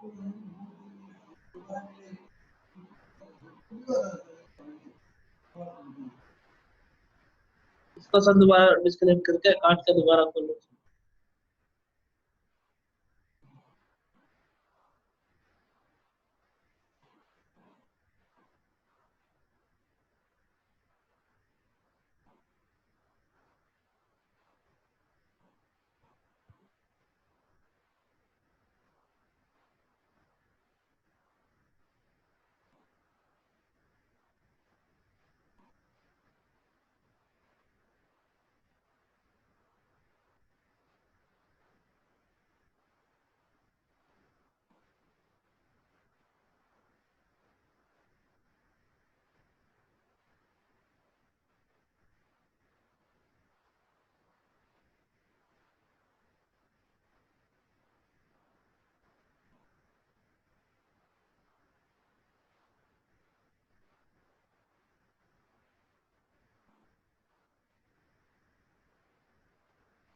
इसको सर दोबारा डिस्कनेक्ट करके काट के दोबारा खोलो।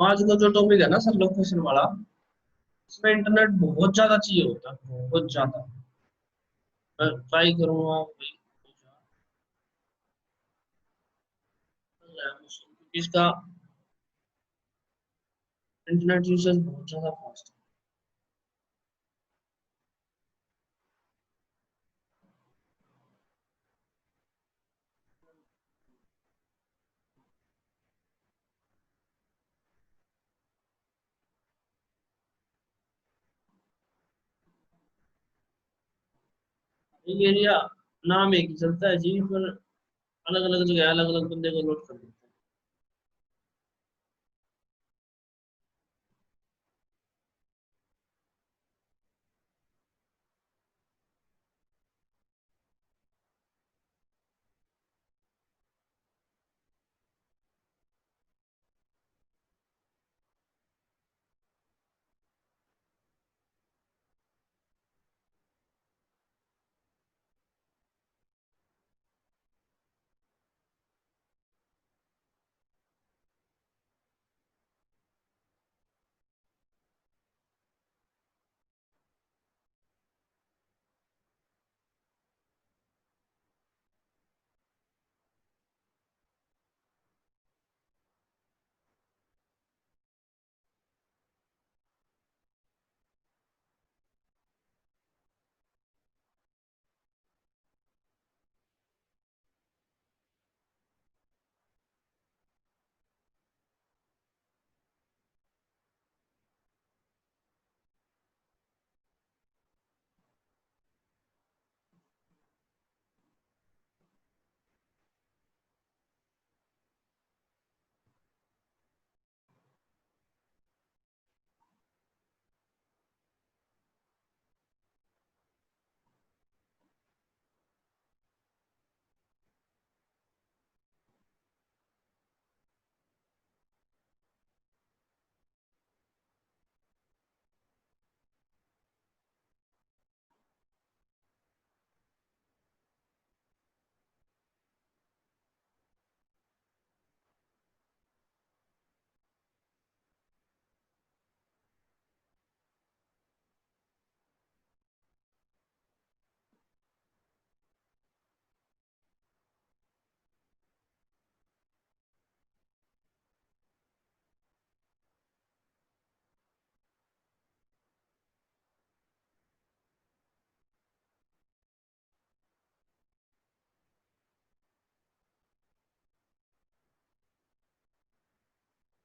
आज का जो टॉपिक है ना सर लोकेशन वाला, इसमें इंटरनेट बहुत ज्यादा चाहिए होता है, बहुत ज्यादा। मैं ट्राई करूंगा भाई, इसका इंटरनेट यूसेज बहुत ज्यादा फास्ट है। ये एरिया नाम एक ही चलता है जी, पर अलग अलग जगह अलग अलग बंदे को नोट कर देते हैं।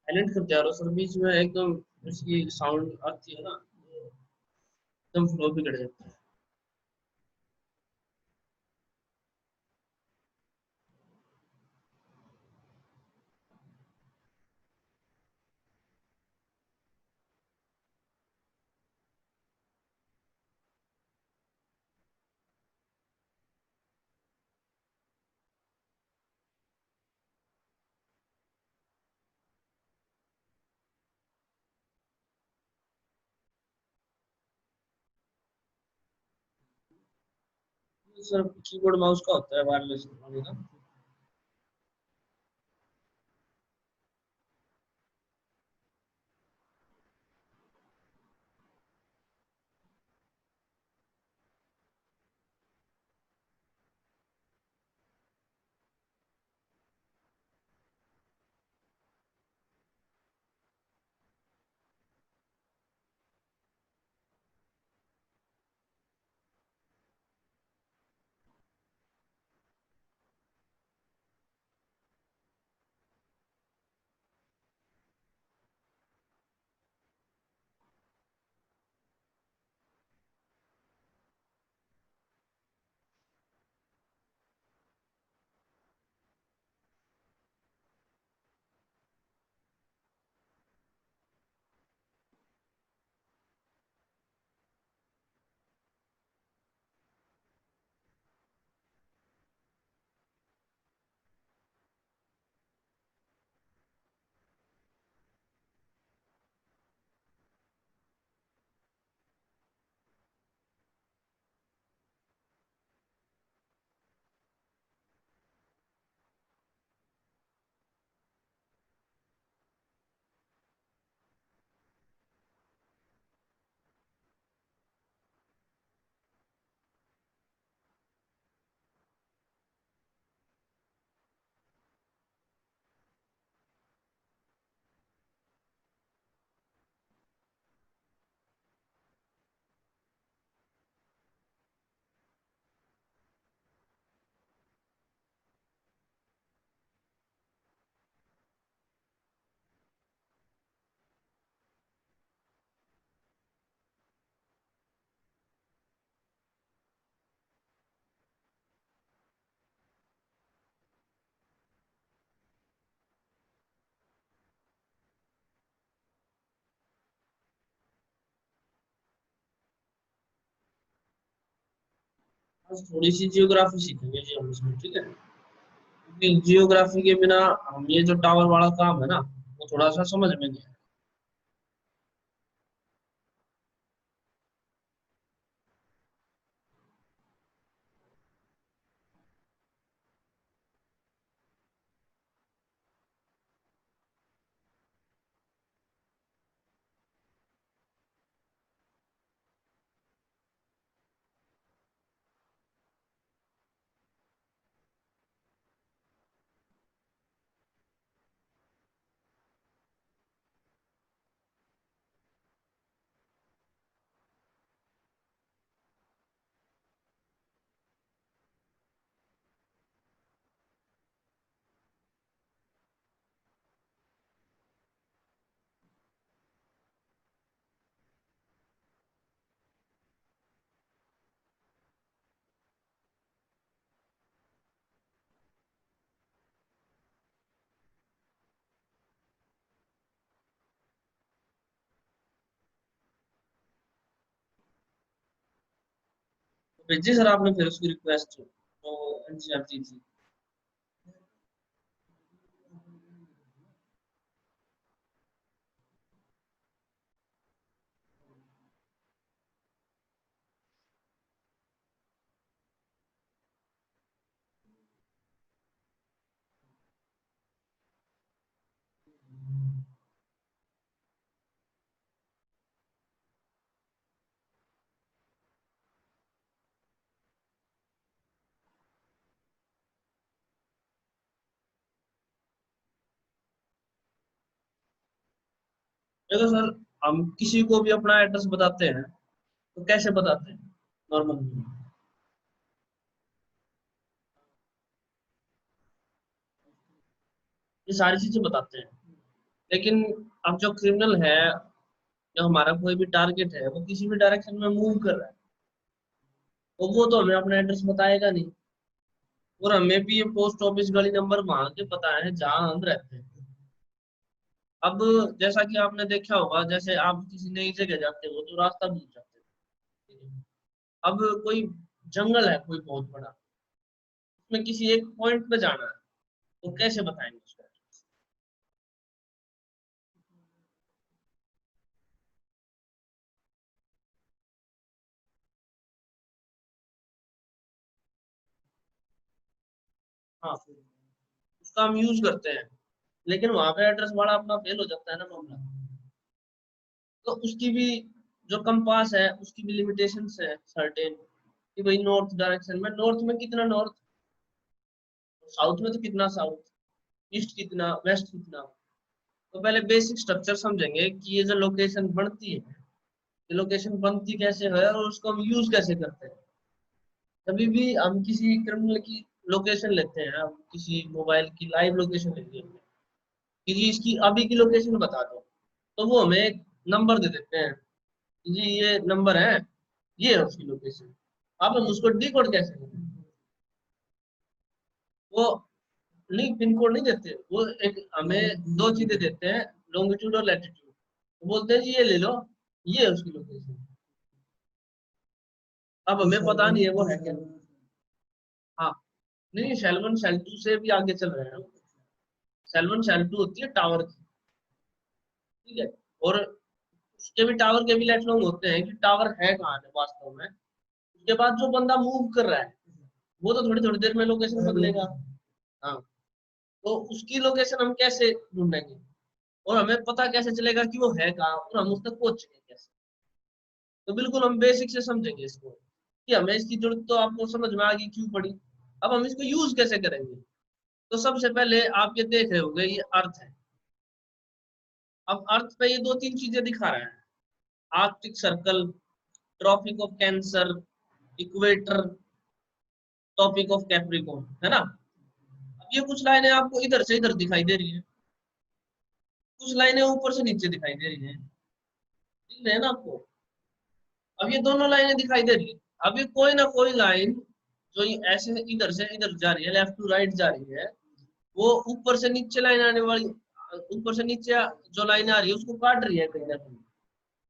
साइलेंट कर जा रहा हूँ सर, बीच में एकदम उसकी साउंड आती है ना, एकदम फ्लो बिगड़ जाता है। सर कीबोर्ड माउस का होता है वायरलेस वाले का। बस थोड़ी सी जियोग्राफी सीखेंगे जी हम इसमें, ठीक है, क्योंकि जियोग्राफी के बिना हम ये जो टावर वाला काम है ना, वो थोड़ा सा समझ में नहीं आया। तो भेजी सर आपने फिर उसकी रिक्वेस्ट तो एनसीईआरटी थी। देखो सर, हम किसी को भी अपना एड्रेस बताते हैं तो कैसे बताते हैं नॉर्मल, ये सारी चीजें बताते हैं। लेकिन अब जो क्रिमिनल है, जो हमारा कोई भी टारगेट है, वो किसी भी डायरेक्शन में मूव कर रहा है, तो वो तो हमें अपना एड्रेस बताएगा नहीं। और हमें भी ये पोस्ट ऑफिस गली नंबर वहां के पता है जहाँ हम रहते हैं। अब जैसा कि आपने देखा होगा, जैसे आप किसी नई जगह जाते हो तो रास्ता भूल जाते हो। अब कोई जंगल है कोई बहुत बड़ा, उसमें किसी एक पॉइंट पे जाना है, तो कैसे बताएंगे उसको? हाँ, उसका हम यूज करते हैं, लेकिन वहां पे एड्रेस वाला अपना फेल हो जाता है ना मामला। तो उसकी भी जो कंपास है उसकी भी लिमिटेशंस है सर्टेन, कि भाई नॉर्थ डायरेक्शन में, नॉर्थ में कितना नॉर्थ, साउथ में तो कितना साउथ, ईस्ट कितना, वेस्ट कितना। तो पहले बेसिक स्ट्रक्चर समझेंगे कि ये जो लोकेशन बनती है, ये लोकेशन बनती कैसे है और उसको हम यूज कैसे करते हैं। कभी भी हम किसी क्रिमिनल की लोकेशन लेते हैं, हम किसी मोबाइल की लाइव लोकेशन लेते हैं कि जी इसकी अभी की लोकेशन बता दो, तो वो हमें एक नंबर दे देते हैं कि जी ये नंबर है, ये है उसकी लोकेशन। अब हम उसको डिकोड कैसे करें? वो नहीं, पिन कोड नहीं देते वो, एक हमें दो चीजें देते हैं, लॉन्गिट्यूड और लैटिट्यूड। तो बोलते हैं जी ये ले लो, ये है उसकी लोकेशन। अब हमें पता नहीं है वो है क्या। हाँ, नहीं, सेल वन सेल टू से भी आगे चल रहे हैं। सेल वन सेल टू होती है टावर की, ठीक है, और उसके भी टावर के भी लेट लॉन्ग होते हैं कि टावर है कहाँ है वास्तव में। उसके बाद जो बंदा मूव कर रहा है, वो तो थोड़ी थोड़ी देर में लोकेशन बदलेगा। हाँ, तो उसकी लोकेशन हम कैसे ढूंढेंगे, और हमें पता कैसे चलेगा कि वो है कहाँ और हम उस तक पहुंचेंगे कैसे? तो बिल्कुल हम बेसिक से समझेंगे इसको, कि हमें इसकी जरूरत तो आपको समझ में आ गई क्यों पड़ी। अब हम इसको यूज कैसे करेंगे? तो सबसे पहले आप ये देख रहे होंगे, ये अर्थ है। अब अर्थ पे ये दो तीन चीजें दिखा रहा है, Arctic Circle, Tropic of Cancer, equator, topic of Capricorn, है ना। अब ये कुछ लाइनें आपको इधर से इधर दिखाई दे रही है, कुछ लाइनें ऊपर से नीचे दिखाई दे रही है, दिख रहे हैं ना आपको? अब ये दोनों लाइनें दिखाई दे रही है। अब ये कोई ना कोई लाइन जो ये ऐसे इधर से इधर जा रही है, लेफ्ट टू राइट जा रही है, वो ऊपर से नीचे लाइन आने वाली, ऊपर से नीचे जो लाइन आ रही है उसको काट रही है कहीं ना कहीं।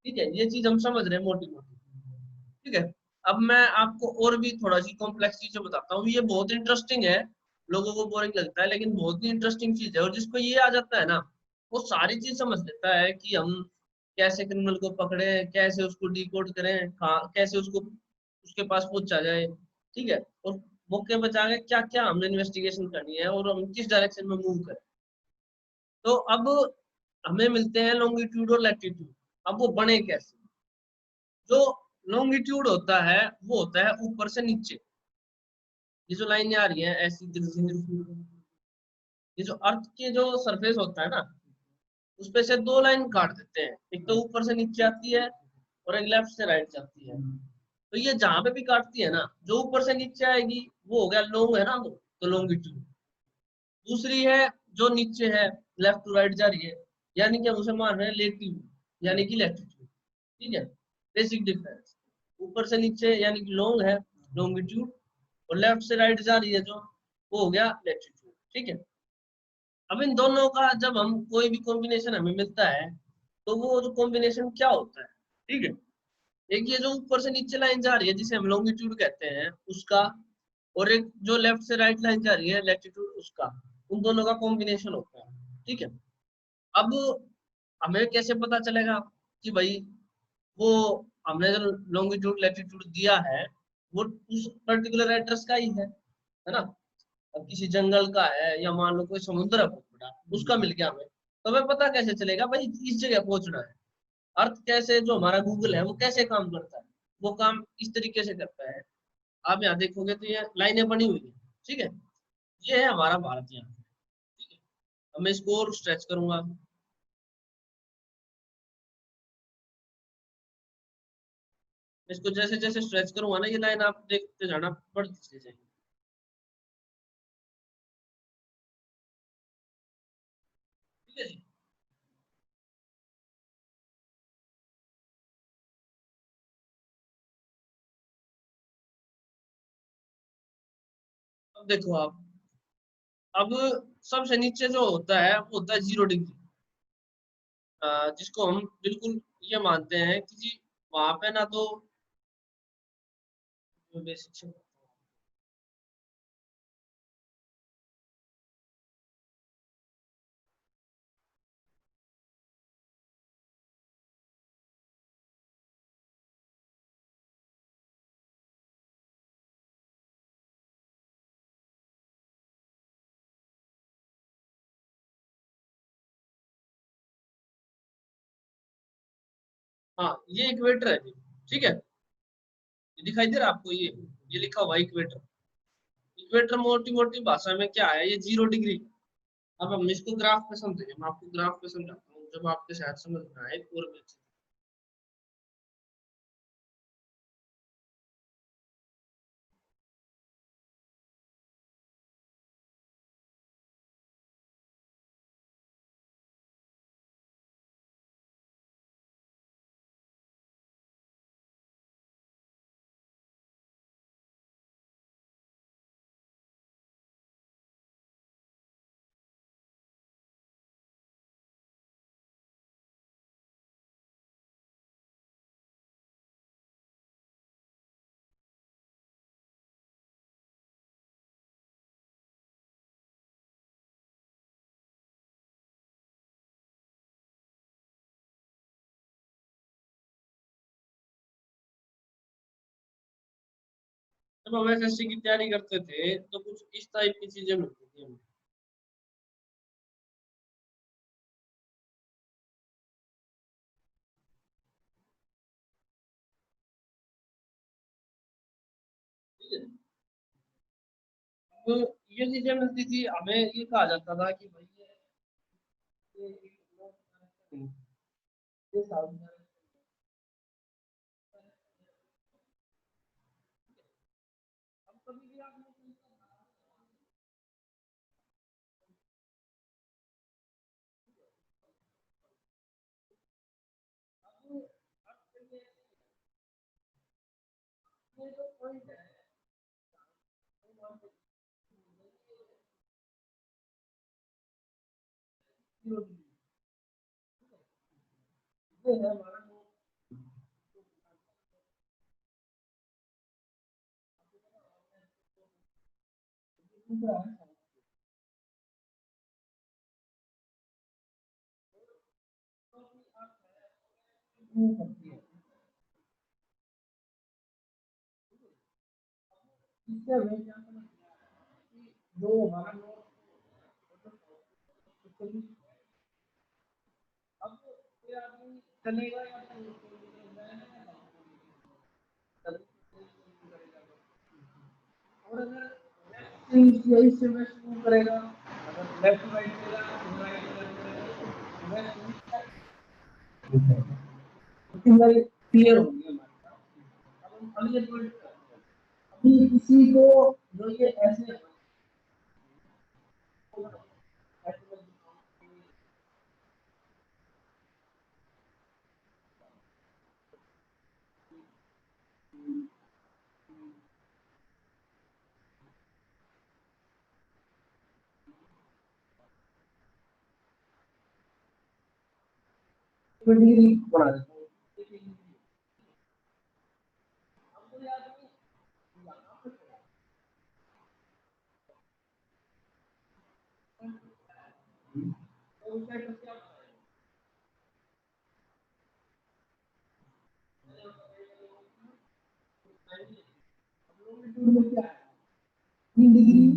ठीक है, ये चीज हम समझ रहे हैं मोटी मोटी, ठीक है। अब मैं आपको और भी थोड़ा सी कॉम्प्लेक्स चीजें बताता हूँ, ये बहुत इंटरेस्टिंग है, लोगों को बोरिंग लगता है लेकिन बहुत ही इंटरेस्टिंग चीज है, और जिसको ये आ जाता है ना वो सारी चीज समझ लेता है कि हम कैसे क्रिमिनल को पकड़े, कैसे उसको डिकोड करें, कैसे उसको उसके पास पहुंचा जाए, ठीक है, और मौके पर जाके क्या क्या हमने इन्वेस्टिगेशन करनी है और हम किस डायरेक्शन में मूव करें। तो अब हमें मिलते हैं लॉन्गिट्यूड और लैटिट्यूड। अब वो बने कैसे? जो लॉन्गिट्यूड होता है वो होता है ऊपर से नीचे, ये जो लाइनें आ रही हैं ऐसी ये जो अर्थ के जो सरफेस होता है ना उस पे से दो लाइन काट देते हैं, एक तो ऊपर से नीचे आती है और एक लेफ्ट से राइट जाती है। तो ये जहां पे भी काटती है ना, जो ऊपर से नीचे आएगी वो हो गया लॉन्ग, है ना, वो तो लॉन्गिट्यूड। दूसरी है जो नीचे है, लेफ्ट टू राइट जा रही है, यानी कि हम उसे मान रहे हैं लेटिट्यूड, यानी कि लैटिट्यूड, ठीक है। बेसिक डिफरेंस, ऊपर से नीचे यानी कि लॉन्ग है लॉन्गिट्यूड, और लेफ्ट से राइट जा रही है जो, वो हो गया लैटिट्यूड, ठीक है। अब इन दोनों का जब हम कोई भी कॉम्बिनेशन हमें मिलता है तो वो जो कॉम्बिनेशन क्या होता है, ठीक है, एक ये जो ऊपर से नीचे लाइन जा रही है जिसे हम लॉन्गिट्यूड कहते हैं उसका, और एक जो लेफ्ट से राइट लाइन जा रही है लैटिट्यूड उसका, उन दोनों का कॉम्बिनेशन होता है, ठीक है। अब हमें कैसे पता चलेगा कि भाई वो हमने जो लॉन्गिट्यूड लैटिट्यूड दिया है वो उस पर्टिकुलर एड्रेस का ही है ना। अब किसी जंगल का है या मान लो कोई समुद्र है बहुत बड़ा, उसका मिल गया हमें, तो हमें पता कैसे चलेगा भाई इस जगह पहुंचना है। अर्थ कैसे, जो हमारा गूगल है वो कैसे काम करता है, वो काम इस तरीके से करता है। आप यहाँ देखोगे तो ये लाइनें बनी हुई है, ठीक है, ये है हमारा भारत यहाँ, ठीक है। अब मैं इसको और स्ट्रेच करूंगा, इसको जैसे जैसे स्ट्रेच करूंगा ना ये लाइन आप देखते जाना बढ़ती जाएगी, ठीक है जी। अब देखो आप, अब सबसे नीचे जो होता है वो होता है 0 डिग्री, जिसको हम बिल्कुल ये मानते हैं कि जी वहां पे ना तो बेसिक, हाँ ये इक्वेटर है जी, ठीक है, ये दिखाई दे रहा है आपको, ये लिखा हुआ इक्वेटर। इक्वेटर मोटी मोटी भाषा में क्या है, ये 0 डिग्री। अब हम इसको ग्राफ पे समझेंगे, मैं आपको ग्राफ पे समझाता हूँ जब आपके शायद समझ में आए और भी अच्छे से। जब हम एसएससी की तैयारी करते थे तो कुछ इस टाइप की चीजें मिलती थी हमें, ठीक है। तो ये चीजें मिलती थी हमें, ये कहा जाता था कि भाई ये साउथ में अब कभी भी आपने ये जो पॉइंट है ये है हमारा जो हमारा अब कोई आदमी चलेगा या और अगर यही से वेस्ट मूव करेगा, अगर लेफ्ट राइट करेगा तो राइट वेस्ट क्लियर हो गया हमारे पास। अब हम अगले पॉइंट पे आते हैं। अभी किसी को जो ये ऐसे डिग्री बना देता हूँ। में क्या है 3 डिग्री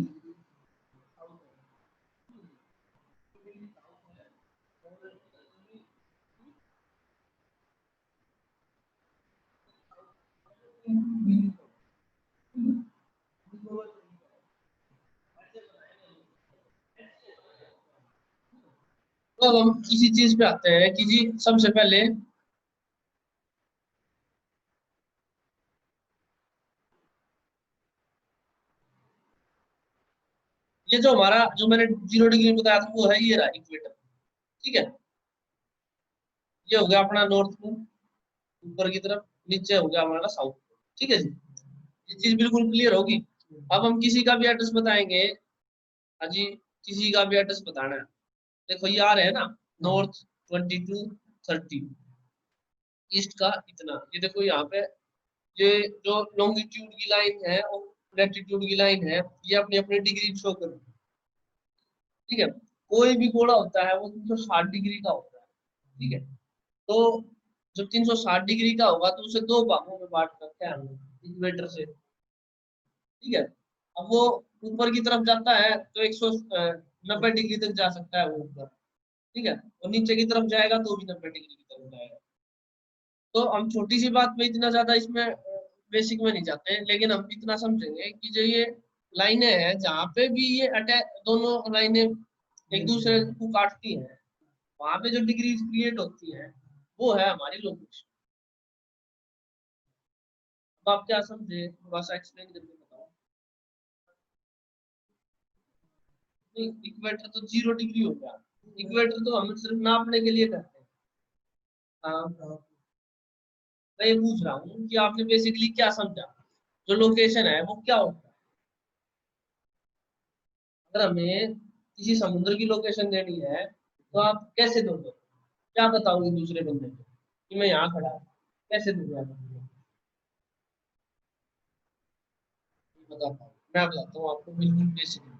तो अब हम किसी चीज पे आते हैं कि जी सबसे पहले ये जो हमारा जो मैंने 0 डिग्री बताया था वो है ये रहा इक्वेटर। ठीक है, ये हो गया अपना नॉर्थ पोल ऊपर की तरफ, नीचे हो गया हमारा साउथ पोल। ठीक है जी, ये चीज बिल्कुल क्लियर होगी। अब हम किसी का भी एड्रेस बताएंगे, हाँ जी, किसी का भी एड्रेस बताना है। देखो ये आ रहे हैं ना, नॉर्थ 22 30, ईस्ट का इतना, ये देखो यहाँ पे ये जो लॉन्गिट्यूड की लाइन है और लैटिट्यूड की लाइन है, ये अपनी अपनी डिग्री शो कर रही है। ठीक है, कोई भी गोला होता है वो 360 डिग्री का होता है। ठीक है, तो जब 360 डिग्री का होगा तो उसे दो भागों में बांट सकते हैं हम इक्वेटर से। ठीक है, अब वो ऊपर की तरफ जाता है तो 190 डिग्री तक जा सकता है वो ऊपर। ठीक है, और नीचे की तरफ जाएगा तो भी 90 डिग्री की तरफ जाएगा। तो हम छोटी सी बात में इतना ज्यादा इसमें बेसिक में नहीं जाते हैं, लेकिन हम इतना समझेंगे कि जो ये लाइनें हैं जहाँ पे भी ये अटैच, दोनों लाइनें एक दूसरे को काटती हैं, वहां पे जो डिग्री क्रिएट होती है वो है हमारी लोकेशन। अब आप क्या समझे, थोड़ा सा एक्सप्लेन करके बताओ। नहीं, इक्वेटर तो 0 डिग्री हो गया, इक्वेटर तो हम सिर्फ नापने के लिए करते हैं। हाँ, मैं ये पूछ रहा हूँ कि आपने बेसिकली क्या समझा, जो लोकेशन है वो क्या होता है। अगर हमें किसी समुद्र की लोकेशन देनी है तो आप कैसे दोगे, क्या बताओगे दूसरे बंदे को कि मैं यहाँ खड़ा हूँ, कैसे दोगे आप। बताता हूँ, मैं बताता हूँ आपको बिल्कुल बेसिक।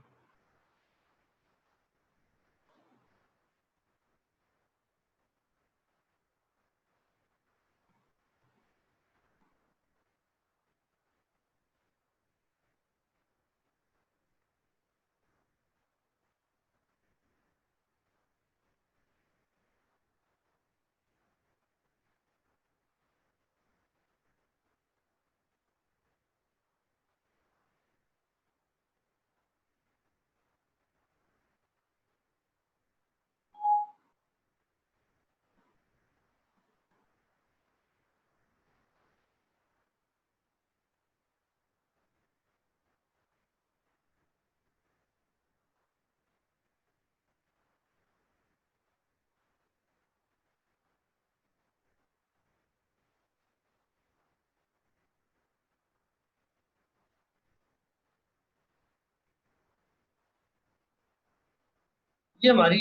ये हमारी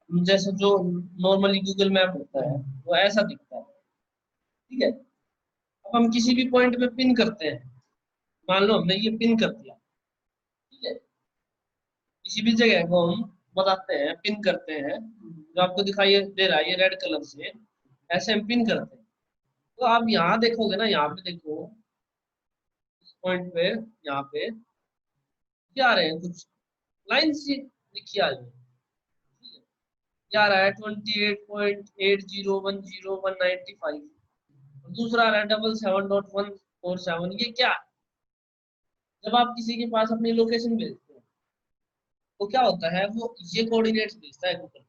जैसे जो नॉर्मली गूगल मैप होता है वो ऐसा दिखता है। ठीक है, अब हम किसी भी पॉइंट पे पिन करते हैं, मान लो हमने ये पिन कर दिया। ठीक है, किसी भी जगह को हम बताते हैं, पिन करते हैं, जो आपको दिखाई दे रहा है ये रेड कलर से, ऐसे हम पिन करते हैं। तो आप यहाँ देखोगे ना, यहाँ पे देखो इस पॉइंट पे, यहाँ पे क्या आ रहे हैं कुछ लाइन सी लिखी आ रही है, ठीक है? क्या आ रहा है 28.80101995, और दूसरा आ रहा है 77.147। ये क्या है? जब आप किसी के पास अपनी लोकेशन भेजते हो तो क्या होता है, वो ये कोऑर्डिनेट्स भेजता है गूगल,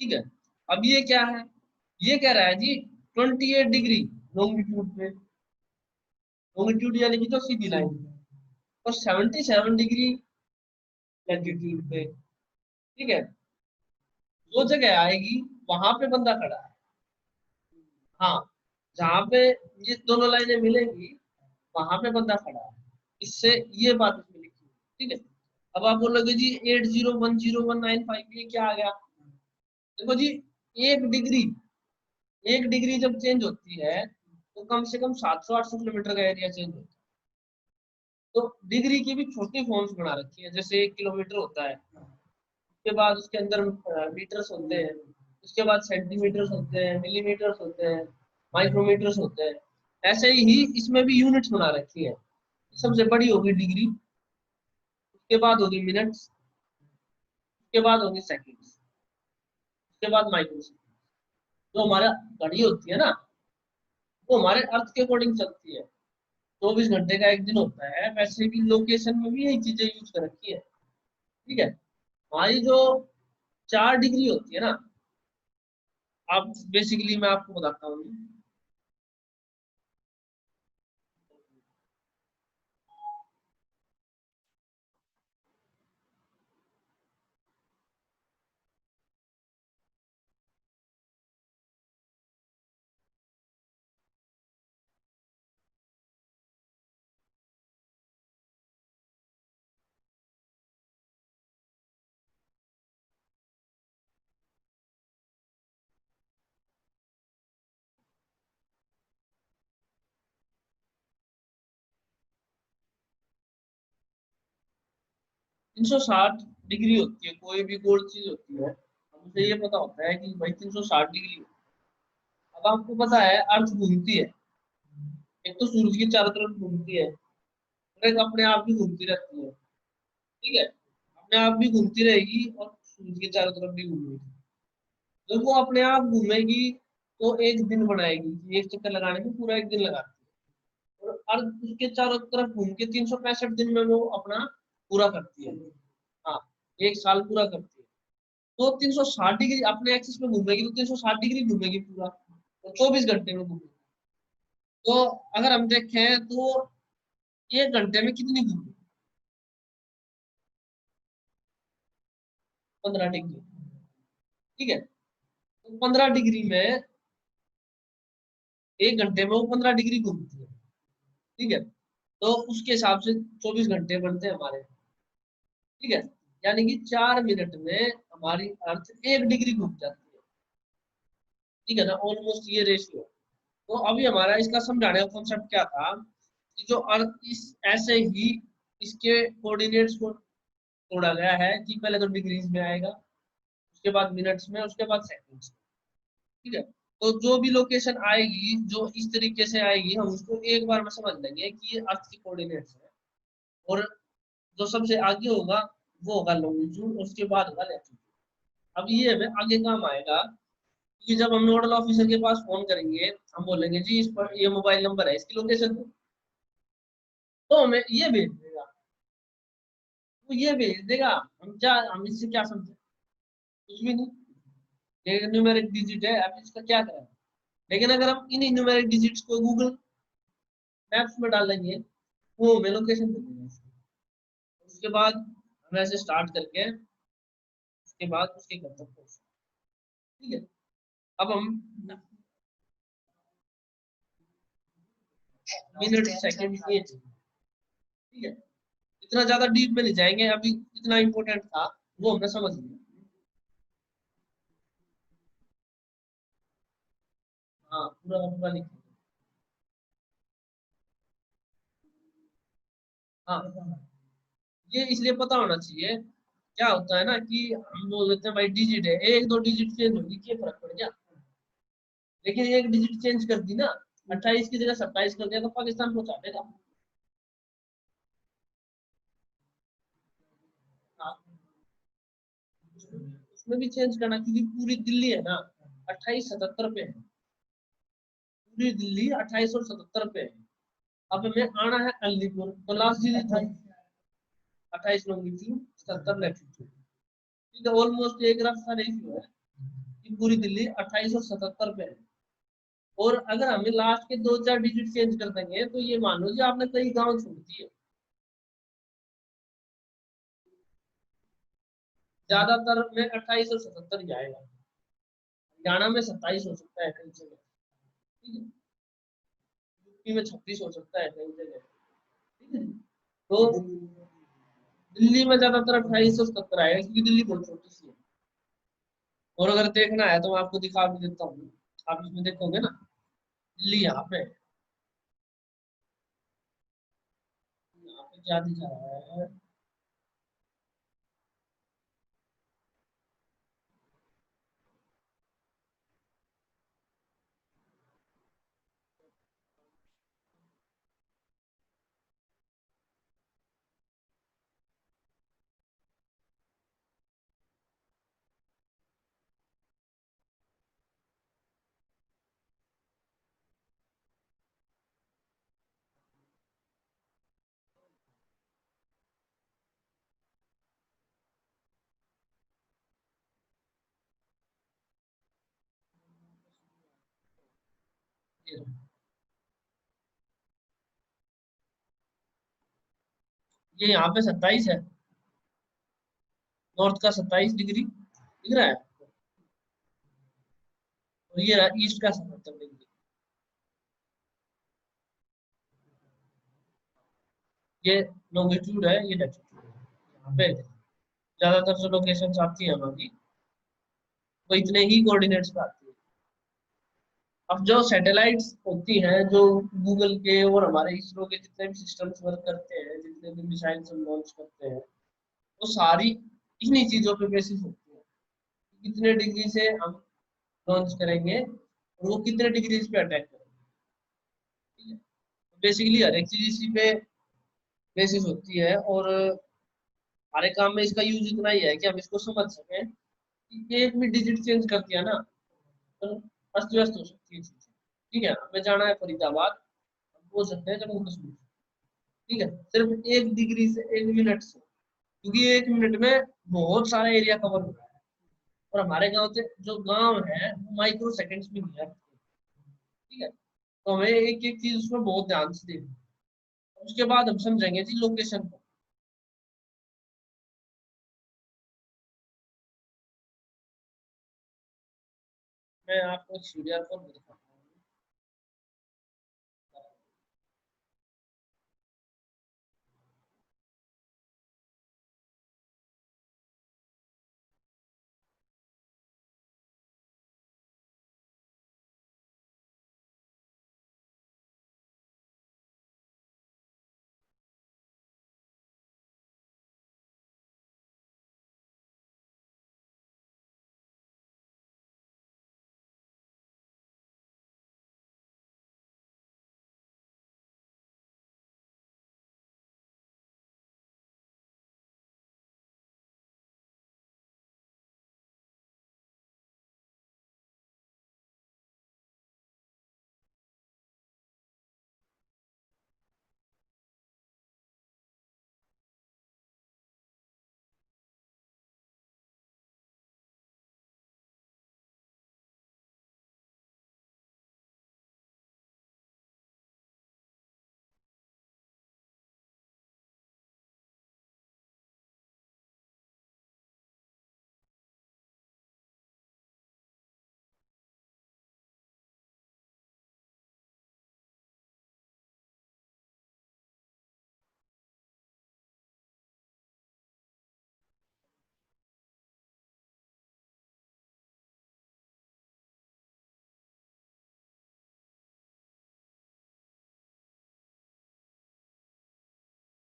ठीक है? अब ये क्या है, ये कह रहा है जी 28 डिग्री लॉन्गिट्यूड पे, लॉन्गिट्यूड यानी कि जो सीधी लाइन, और 77 डिग्री लैटिट्यूड पे, ठीक है? जो जगह आएगी वहां पे बंदा खड़ा है। हाँ, जहाँ पे ये दोनों लाइनें मिलेंगी वहां पे बंदा खड़ा है। इससे ये बात इसमें लिखी है, ठीक है? अब आप बोलोगे जी 801019 ये क्या आ गया? देखो जी, एक डिग्री, एक डिग्री जब चेंज होती है तो कम से कम 700-800 किलोमीटर का एरिया चेंज होता है। तो डिग्री की भी छोटी फॉर्म्स बना रखी है, जैसे 1 किलोमीटर होता है, उसके बाद उसके अंदर मीटर्स होते हैं, उसके बाद सेंटीमीटर्स होते हैं, मिलीमीटर्स होते हैं, माइक्रोमीटर्स होते हैं। ऐसे ही इसमें भी यूनिट्स बना रखी है। सबसे बड़ी होगी डिग्री, उसके बाद होगी मिनट्स, उसके बाद होगी सेकंड्स, उसके बाद माइक्रो सेकंड। जो हमारा घड़ी होती है ना, वो हमारे अर्थ के अकॉर्डिंग चलती है। 24 घंटे का एक दिन होता है, वैसे भी लोकेशन में भी यही चीजें यूज कर रखी है, ठीक है? हमारी जो 4 डिग्री होती है ना, आप बेसिकली मैं आपको बताता हूँ। 360 डिग्री होती है कोई भी गोल चीज होती है, मुझे ये पता होता है कि भाई 360 डिग्री। अब आपको पता है अर्थ घूमती है, एक तो सूरज की चारों तरफ घूमती है, और एक अपने आप भी घूमती रहती है, ठीक है? अपने आप भी घूमती रहेगी और सूरज के चारों तरफ भी घूमेगी। जब वो अपने आप घूमेगी तो एक दिन बनाएगी, एक चक्कर लगाने में पूरा एक दिन लगाती है, और अर्थ उसके चारों तरफ घूम के 365 दिन में वो अपना पूरा करती है। हाँ, एक साल पूरा करती है। तो 360 डिग्री अपने एक्सिस में घूमेगी, तो 360 डिग्री घूमेगी पूरा, और 24 घंटे में घूमेगी। तो अगर हम देखें तो 1 घंटे में कितनी घूमेगी? 15 डिग्री, ठीक है? तो 15 डिग्री में 1 घंटे में वो 15 डिग्री घूमती है, ठीक है? तो उसके हिसाब से 24 घंटे बनते हैं हमारे, ठीक है? यानी कि 4 मिनट में हमारी अर्थ 1 डिग्री घूम जाती है, ठीक है ना? ऑलमोस्ट ये रेशियो। तो अभी हमारा इसका समझाने का कॉन्सेप्ट क्या था, कि जो अर्थ इस ऐसे ही इसके कोऑर्डिनेट्स को तोड़ा गया है, कि पहले तो डिग्रीज में आएगा, उसके बाद मिनट्स में, उसके बाद सेकंड्स, ठीक है? तो जो भी लोकेशन आएगी जो इस तरीके से आएगी, हम उसको एक बार में समझ लेंगे कि ये अर्थ की कोऑर्डिनेट्स है। और जो सबसे आगे होगा वो होगा लॉन्गिट्यूड, उसके बाद होगा लैटिट्यूड। अब ये हमें आगे काम आएगा, कि जब हम नोडल ऑफिसर के पास फोन करेंगे, हम बोलेंगे जी इस पर ये मोबाइल नंबर है, इसकी लोकेशन दो, तो हमें ये भेज देगा, वो ये भेज देगा। हम इससे क्या समझे? कुछ भी नहीं। ये न्यूमेरिक डिजिट है, अब इसका क्या करें? लेकिन अगर हम इन न्यूमेरिक डिजिट्स को गूगल मैप्स में डालेंगे, वो हमें लोकेशन दे देगा इसकी। उसके बाद हम ऐसे स्टार्ट करके उसके बाद उसके घर तक पहुंचे, ठीक है? अब हम मिनट सेकंड ये चाहिए, ठीक है? इतना ज्यादा डीप में नहीं जाएंगे अभी, इतना इंपॉर्टेंट था वो हमने समझ लिया। हाँ, पूरा का पूरा लिख लिया। हाँ, ये इसलिए पता होना चाहिए। क्या होता है ना कि हम बोल देते हैं भाई डिजिट है, एक दो डिजिट चेंज होगी, क्या फर्क पड़ गया। लेकिन एक डिजिट चेंज कर दी ना, 28 की जगह 27 कर दिया, तो पाकिस्तान पहुंचा देगा। हाँ, उसमें भी चेंज करना, क्योंकि पूरी दिल्ली है ना 2877 पे है। पूरी दिल्ली 2877 पे है। अब हमें आना है अलीपुर, तो लास्ट डिजिट था 28 लॉन्गिट्यूड 77 लैटिट्यूड। ठीक है, ऑलमोस्ट एक रास्ता रेशियो है कि पूरी दिल्ली 2877 पे है। और अगर हमें लास्ट के दो चार डिजिट चेंज कर देंगे, तो ये मान लो जी आपने कई गांव छोड़ दिए। ज्यादातर में 2877 ही आएगा। हरियाणा में 27 हो सकता है कई जगह। ठीक है, यूपी में 36 हो सकता है कई जगह। ठीक है, तो दिल्ली में ज्यादातर 2877 आएगा, क्योंकि दिल्ली बहुत छोटी सी है। और अगर देखना है तो मैं आपको दिखा भी देता हूँ। आप इसमें देखोगे ना, दिल्ली यहाँ पे क्या दिखा रहा है। ये यहाँ पे 27 है, नॉर्थ का 27 डिग्री दिख रहा है, और ये रहा ईस्ट का 77 डिग्री। ये लॉन्गिट्यूड है, ये लैटिट्यूड है। यहाँ पे ज्यादातर जो लोकेशन आती है हमारी, वो इतने ही कोऑर्डिनेट्स पे आती है। अब जो सैटेलाइट्स होती हैं, जो गूगल के और हमारे इसरो के जितने भी सिस्टम्स वर्क करते हैं, जितने भी मिसाइल हम लॉन्च करते हैं, वो सारी इन्हीं चीजों पे बेसिस होती है। कितने डिग्री से हम लॉन्च करेंगे और वो कितने डिग्री पे अटैक करेंगे। ठीक है, बेसिकली हर एक चीज इसी पे बेसिस होती है। और हमारे काम में इसका यूज इतना ही है कि हम इसको समझ सकें कि एक भी डिजिट चेंज कर दिया ना, तो अस्त व्यस्त हो सकती है चीजें। ठीक है, हमें जाना है फरीदाबाद, हम बोल सकते हैं जम्मू कश्मीर। ठीक है, सिर्फ 1 डिग्री से 1 मिनट से, क्योंकि 1 मिनट में बहुत सारा एरिया कवर हो रहा है। और हमारे गांव से जो गांव है वो माइक्रो सेकेंड्स में नहीं है। ठीक है, तो हमें एक एक चीज उसमें बहुत ध्यान से देखना है। उसके बाद हम समझेंगे जी लोकेशन को। मैं आपको एक सीडीआर पर भी दिखाता हूँ।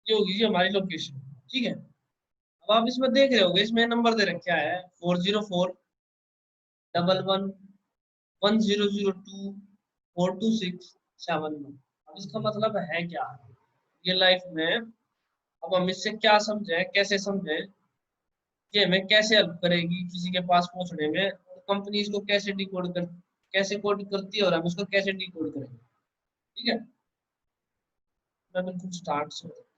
ये होगी जी हमारी लोकेशन। ठीक है। अब आप इसमें देख रहे होगे, इसमें नंबर दे रखा है 4041100242671। अब इसका मतलब है क्या ये लाइफ में? अब हम इससे क्या समझे, कैसे समझे कि हमें कैसे हेल्प करेगी किसी के पास पहुंचने में, कंपनी इसको कैसे डिकोड कर, कैसे कोड करती है और हम इसको कैसे डिकोड करेंगे। ठीक है, मैं बिल्कुल स्टार्ट से बताता हूँ।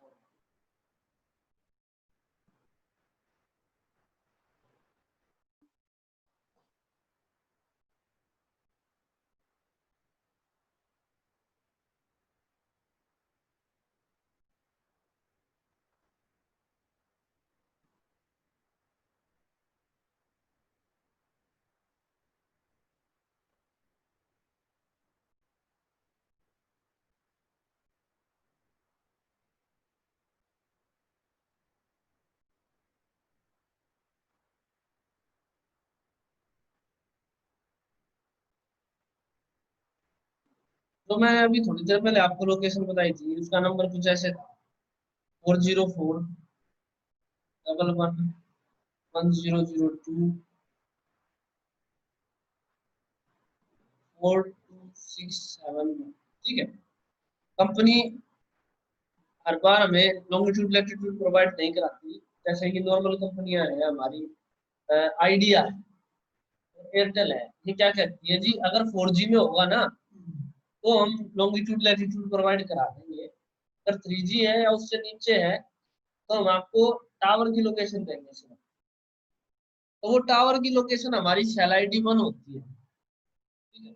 तो मैं अभी थोड़ी देर पहले आपको लोकेशन बताई थी, उसका नंबर कुछ ऐसे था 4041110042671। ठीक है। कंपनी हर बार हमें लॉन्गिट्यूड लैटिट्यूड प्रोवाइड नहीं कराती, जैसे कि नॉर्मल कंपनियां हैं हमारी, आइडिया है, एयरटेल है, ये क्या कहती है जी, अगर 4G में होगा ना तो हम लॉन्गिट्यूड लैटिट्यूड प्रोवाइड करा देंगे, अगर 3G है या उससे नीचे है तो हम आपको टावर की लोकेशन देंगे सिर्फ। तो वो टावर की लोकेशन हमारी सेल आईडी 1 होती है। ठीक है।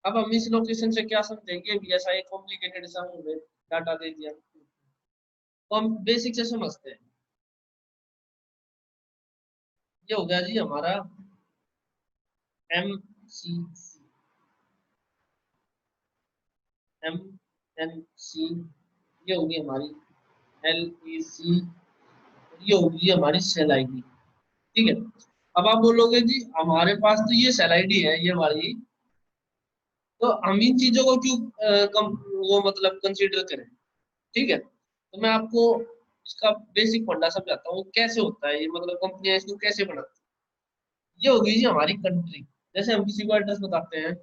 अब हम इस लोकेशन से क्या समझेंगे भी, ऐसा एक कॉम्प्लिकेटेड सा हमें डाटा दे दिया, तो हम बेसिक से समझते हैं। ये हो गया जी हमारा MCC, MNC, ये होगी हमारी LEC, ये होगी हमारी सेल आईडी। ठीक है। अब आप बोलोगे जी हमारे पास तो ये सेल आईडी है ये वाली, तो हम इन चीजों को क्यों वो मतलब कंसीडर करें। ठीक है, तो मैं आपको इसका बेसिक फंडा समझाता हूँ कैसे होता है ये, मतलब कंपनियां इसको कैसे बनाती हैं। ये होगी जी हमारी कंट्री। जैसे हम किसी को एड्रेस बताते हैं,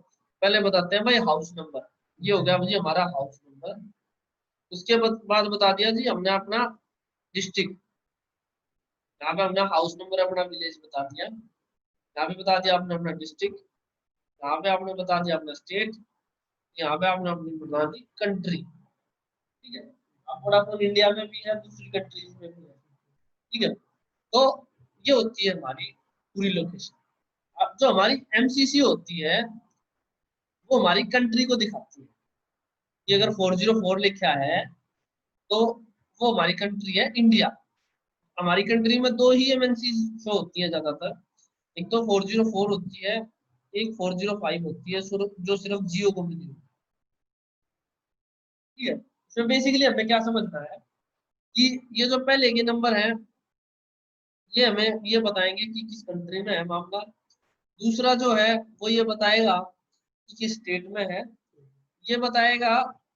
पहले बताते हैं भाई हाउस नंबर, ये हो गया जी हमारा हाउस नंबर। उसके बाद बता दिया जी हमने अपना डिस्ट्रिक्ट, यहाँ पे हमने हाउस नंबर अपना विलेज बता दिया, यहाँ पे बता दिया आपने अपना डिस्ट्रिक्ट, यहाँ पे आपने बता दिया अपना स्टेट, यहाँ पे आपने अपनी बता दी कंट्री। ठीक है, अब वोडाफोन इंडिया में भी है, दूसरी कंट्रीज में भी है। ठीक है, तो ये होती है हमारी पूरी लोकेशन। अब जो हमारी एमसीसी होती है वो हमारी कंट्री को दिखाती है कि अगर 404 लिखा है तो वो हमारी कंट्री है इंडिया। हमारी कंट्री में दो ही एमएनसी शो होती है ज्यादातर, एक तो 404 होती है, एक 405 होती है, जो सिर्फ जियो को मिली है। ठीक है, तो बेसिकली हमें क्या समझना है कि ये जो पहले के नंबर है ये हमें ये बताएंगे कि किस कंट्री में है मामला। दूसरा जो है वो ये बताएगा कि किस स्टेट में है, ये बताएगा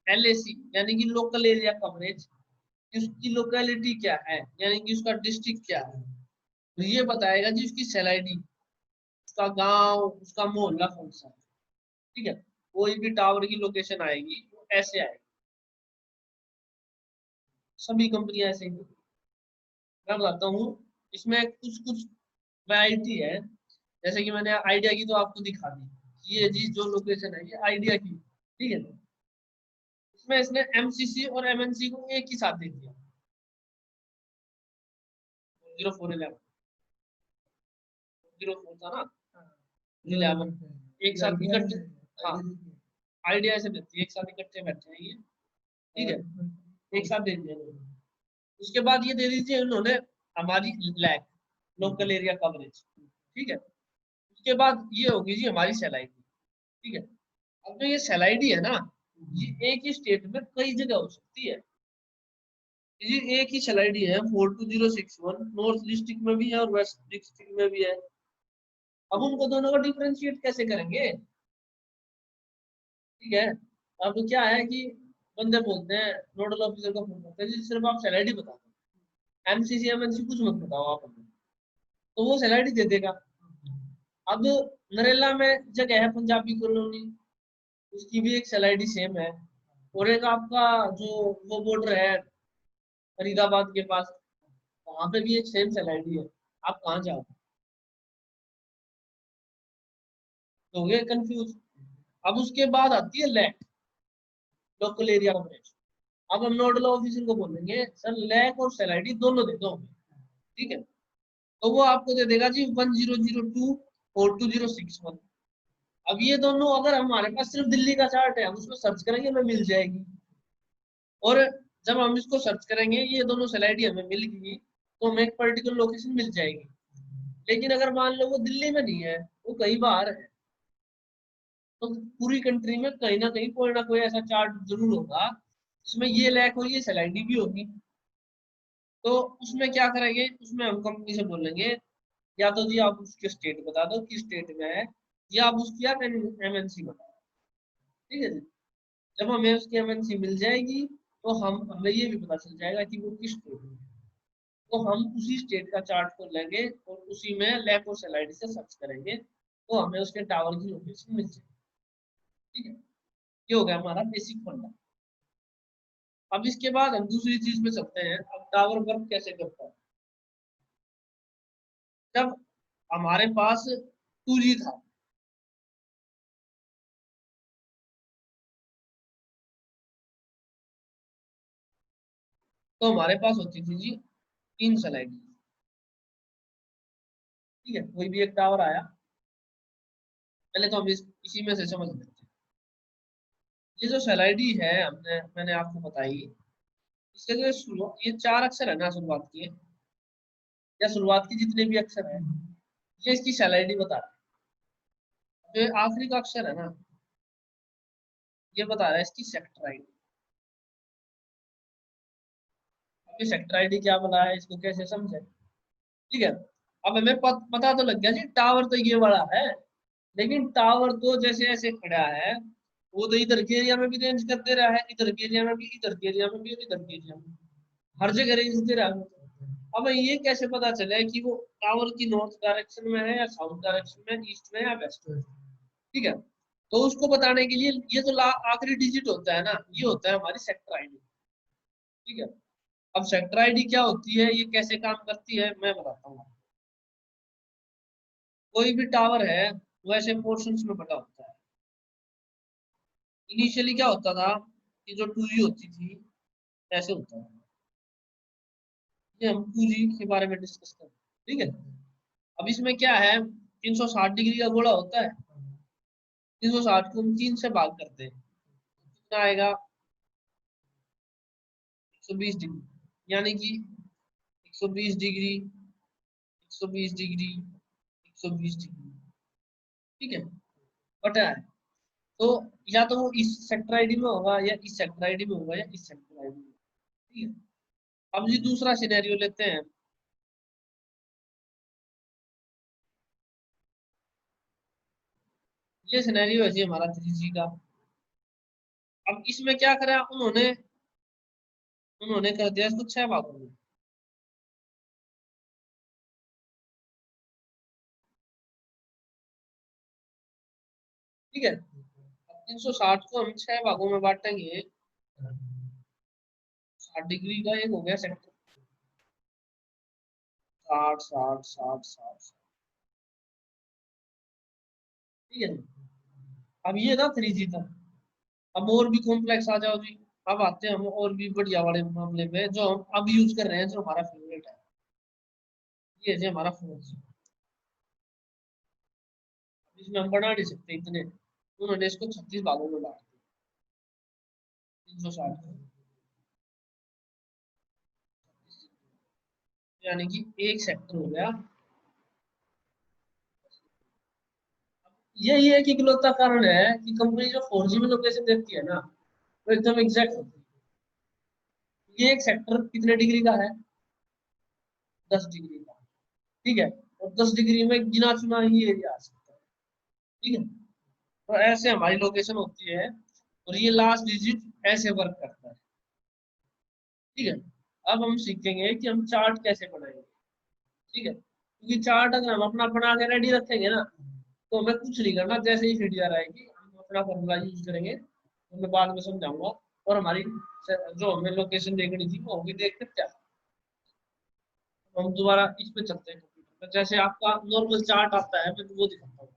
LAC यानी कि लोकल एरिया कवरेज, उसकी लोकेलिटी क्या है यानी कि उसका डिस्ट्रिक्ट क्या है। तो ये बताएगा जी उसकी सेल आईडी, उसका गांव, उसका मोहल्ला कौन सा है। ठीक है, कोई भी टावर की लोकेशन आएगी वो ऐसे आएगी, सभी कंपनियां ऐसे ही। मैं बताता हूँ, इसमें कुछ कुछ वैरायटी है, जैसे कि मैंने आइडिया की तो आपको दिखा दी, ये जी जो लोकेशन है ये आइडिया की। ठीक है, इसमें इसने MCC और MNC को एक ही साथ दे दिया, 0411, 04 था ना, 11 एक साथ इकट्ठे। हाँ, आइडिया ऐसे देती है, एक साथ इकट्ठे बैठे हैं ये। ठीक है, एक साथ दे दिया इन्होंने। उसके बाद ये दे दीजिए उन्होंने हमारी लैक, लोकल एरिया कवरेज। ठीक है, उसके बाद ये होगी जी हमारी सेल आईडी। ठीक है, अब जो ये सेल आईडी है ना, ये एक ही स्टेट में कई जगह हो सकती है। ये एक ही सेल आईडी है 42061, नॉर्थ डिस्ट्रिक्ट में भी है और वेस्ट डिस्ट्रिक्ट में भी है। अब उनको दोनों को डिफरेंशिएट कैसे करेंगे। ठीक है, अब क्या है कि बंदे बोलते हैं, नोडल ऑफिसर को फोन करते हैं जी सिर्फ आप सेल आईडी बता दो, एमसीसी एमएनसी कुछ मत बताओ आप हमें, तो वो सैलरी दे देगा। अब नरेला में जगह है पंजाबी कॉलोनी, उसकी भी एक सैलरी सेम है, और एक आपका जो वो बॉर्डर है फरीदाबाद के पास, वहां पे भी एक सेम सैलरी है। आप कहाँ जाओ, तो ये कंफ्यूज। अब उसके बाद आती है लैक, लोकल एरिया कवरेज। अब हम नोडल ऑफिसर को बोलेंगे सर लैक और सैलरी दोनों दे दो हमें, ठीक है, तो वो आपको दे देगा जी 1002 और 2061। अब ये दोनों अगर हमारे पास सिर्फ दिल्ली का चार्ट है, हम उसमें सर्च करेंगे हमें मिल जाएगी। और जब हम इसको सर्च करेंगे ये दोनों सैलरी हमें मिल गई, तो हमें एक पर्टिकुलर लोकेशन मिल जाएगी। लेकिन अगर मान लो वो दिल्ली में नहीं है, वो कहीं बाहर है, तो पूरी कंट्री में कहीं ना कहीं कोई ना कोई ऐसा चार्ट जरूर होगा जिसमें ये लैक होगी, ये सैलरी भी होगी। तो उसमें क्या करेंगे, उसमें हम कंपनी से बोलेंगे या तो जी आप उसके स्टेट बता दो किस स्टेट में है, या आप उसकी आप एमएनसी बताओ, ठीक है जी। जब हमें उसकी एमएनसी मिल जाएगी, तो हम हमें ये भी पता चल जाएगा कि वो किस स्टेट में है। तो हम उसी स्टेट का चार्ट को लेंगे और उसी में लैक और सैलरी से सर्च करेंगे, तो हमें उसके टावर की लोकेशन मिल जाएगी, ठीक है। ये हो गया हमारा बेसिक फंडा। अब इसके बाद हम दूसरी चीज में चलते हैं, अब टावर वर्क कैसे करता है। जब हमारे पास 2G था, तो हमारे पास होती थी जी 3 स्लाइड, ठीक है। कोई भी एक टावर आया, पहले तो हम इसी में से समझ लेते हैं। ये जो स्लाइड है मैंने आपको बताई, इसके जो ये 4 अक्षर है ना शुरुआत के, या शुरुआत के जितने भी अक्षर है, ये इसकी स्लाइड बता रहा है। जो आखिरी का अक्षर है ना, ये बता रहा है इसकी सेक्टर आईडी। अब ये सेक्टर आईडी क्या बना है, इसको कैसे समझे, ठीक है। अब हमें पता तो लग गया जी टावर तो ये वाला है, लेकिन टावर तो जैसे ऐसे खड़ा है, वो तो इधर के एरिया में भी रेंज कर दे रहा है, इधर के एरिया में भी, इधर के एरिया में भी और इधर के एरिया में, हर जगह रेंज दे रहा है। अब ये कैसे पता चले कि वो टावर की नॉर्थ डायरेक्शन में है या साउथ डायरेक्शन में, ईस्ट में या वेस्ट में, ठीक है। तो उसको बताने के लिए ये जो आखिरी डिजिट होता है ना, ये होता है हमारी सेक्टर आईडी, ठीक है। अब सेक्टर आईडी क्या होती है, ये कैसे काम करती है, मैं बताता हूँ। कोई भी टावर है वो ऐसे पोर्शंस में बटा होता है। इनिशियली क्या होता था कि जो 2G होती थी, ऐसे होता है। ये हम 2G के बारे में डिस्कस करें, ठीक है। अब इसमें क्या है, 360 डिग्री का गोला होता है, 360 को हम 3 से भाग करते हैं, कितना आएगा, 120 डिग्री, यानी कि 120 डिग्री, 120 डिग्री, 120 डिग्री, ठीक है, बटा है। तो या तो वो इस सेक्टर आईडी में होगा, या इस सेक्टर आईडी में होगा, या इस सेक्टर आईडी में, ठीक है। अब जी दूसरा सिनेरियो लेते हैं। ये सिनेरियो है जी हमारा 3G का। अब इसमें क्या करा उन्होंने, उन्होंने कर दिया इसको 6 भागों में, ठीक है। 360 को हम 6 भागों में बांटेंगे, 60 डिग्री का एक हो गया सेक्टर, 60 60 60 60, ठीक है। अब ये था 3G था। अब और भी कॉम्प्लेक्स आ जाओ जी। अब आते हैं हम और भी बढ़िया वाले मामले में जो हम अब यूज कर रहे हैं, जो हमारा फेवरेट है, ये है जी हमारा 4G। इसमें हम बढ़ा नहीं सकते इतने, उन्होंने इसको 36 भागों में बांट दिया, 360 को, यानी कि एक सेक्टर हो गया। यही है कि इकलौता कारण है कि कंपनी जो 4G में लोकेशन देती है ना, वो एकदम एग्जैक्ट होती है। ये एक सेक्टर कितने डिग्री का है, 10 डिग्री का, ठीक है। और 10 डिग्री में गिना चुना ही एरिया आ सकता है, ठीक है। तो ऐसे हमारी लोकेशन होती है, और ये लास्ट डिजिट ऐसे वर्क करता है, ठीक है। अब हम सीखेंगे कि हम चार्ट कैसे बनाएंगे। ठीक है, क्योंकि चार्ट अगर हम अपना बना के रेडी रखेंगे ना, तो हमें कुछ नहीं करना, जैसे ही फीडर आएगी हम अपना फॉर्मूला यूज करेंगे, तो मैं बाद में समझाऊंगा। और हमारी जो हमें लोकेशन देखनी थी वो होगी, देख सकते हैं हम दोबारा इस पे चलते हैं कंप्यूटर पे, जैसे आपका नॉर्मल चार्ट आता है मैं वो दिखाता हूँ।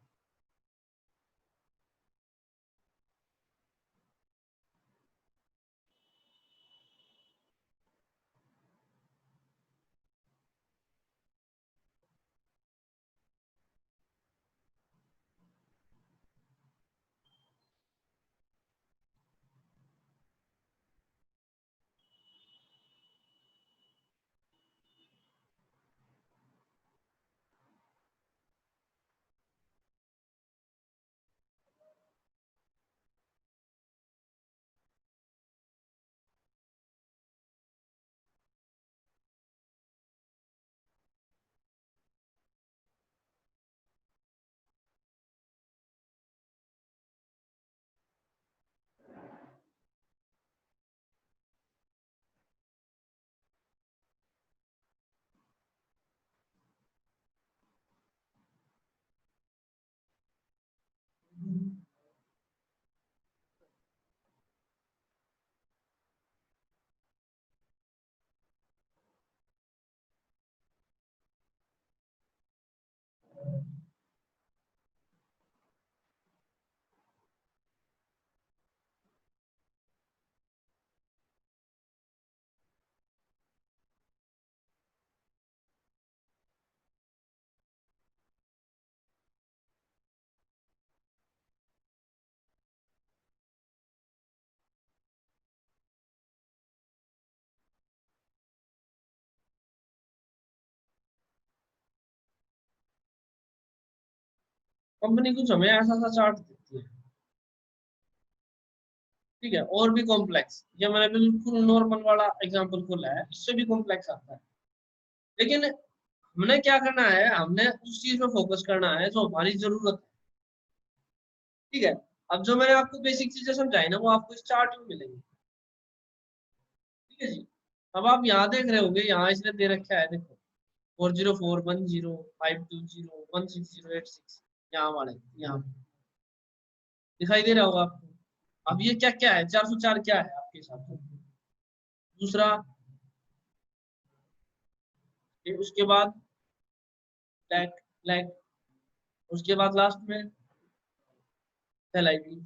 कंपनी कुछ हमें ऐसा सा चार्ट देती है, ठीक है, और भी कॉम्प्लेक्स, ये मैंने बिल्कुल नॉर्मल वाला एग्जांपल खोला है, इससे भी कॉम्प्लेक्स आता है। लेकिन हमने क्या करना है, हमने उस चीज पे फोकस करना है जो हमारी जरूरत है। ठीक है, अब जो मैंने आपको बेसिक चीजें समझाई ना वो आपको इस चार्ट में मिलेंगी। ठीक है जी, अब आप यहाँ देख रहे होंगे, यहाँ इसने दे रखा है, देखो 4041052016086, यहाँ वाले यहाँ दिखाई दे रहा होगा आपको। अब ये क्या क्या है, 404 क्या है आपके हिसाब से? दूसरा, फिर उसके बाद ब्लैक ब्लैक, उसके बाद लास्ट में सेल आईडी,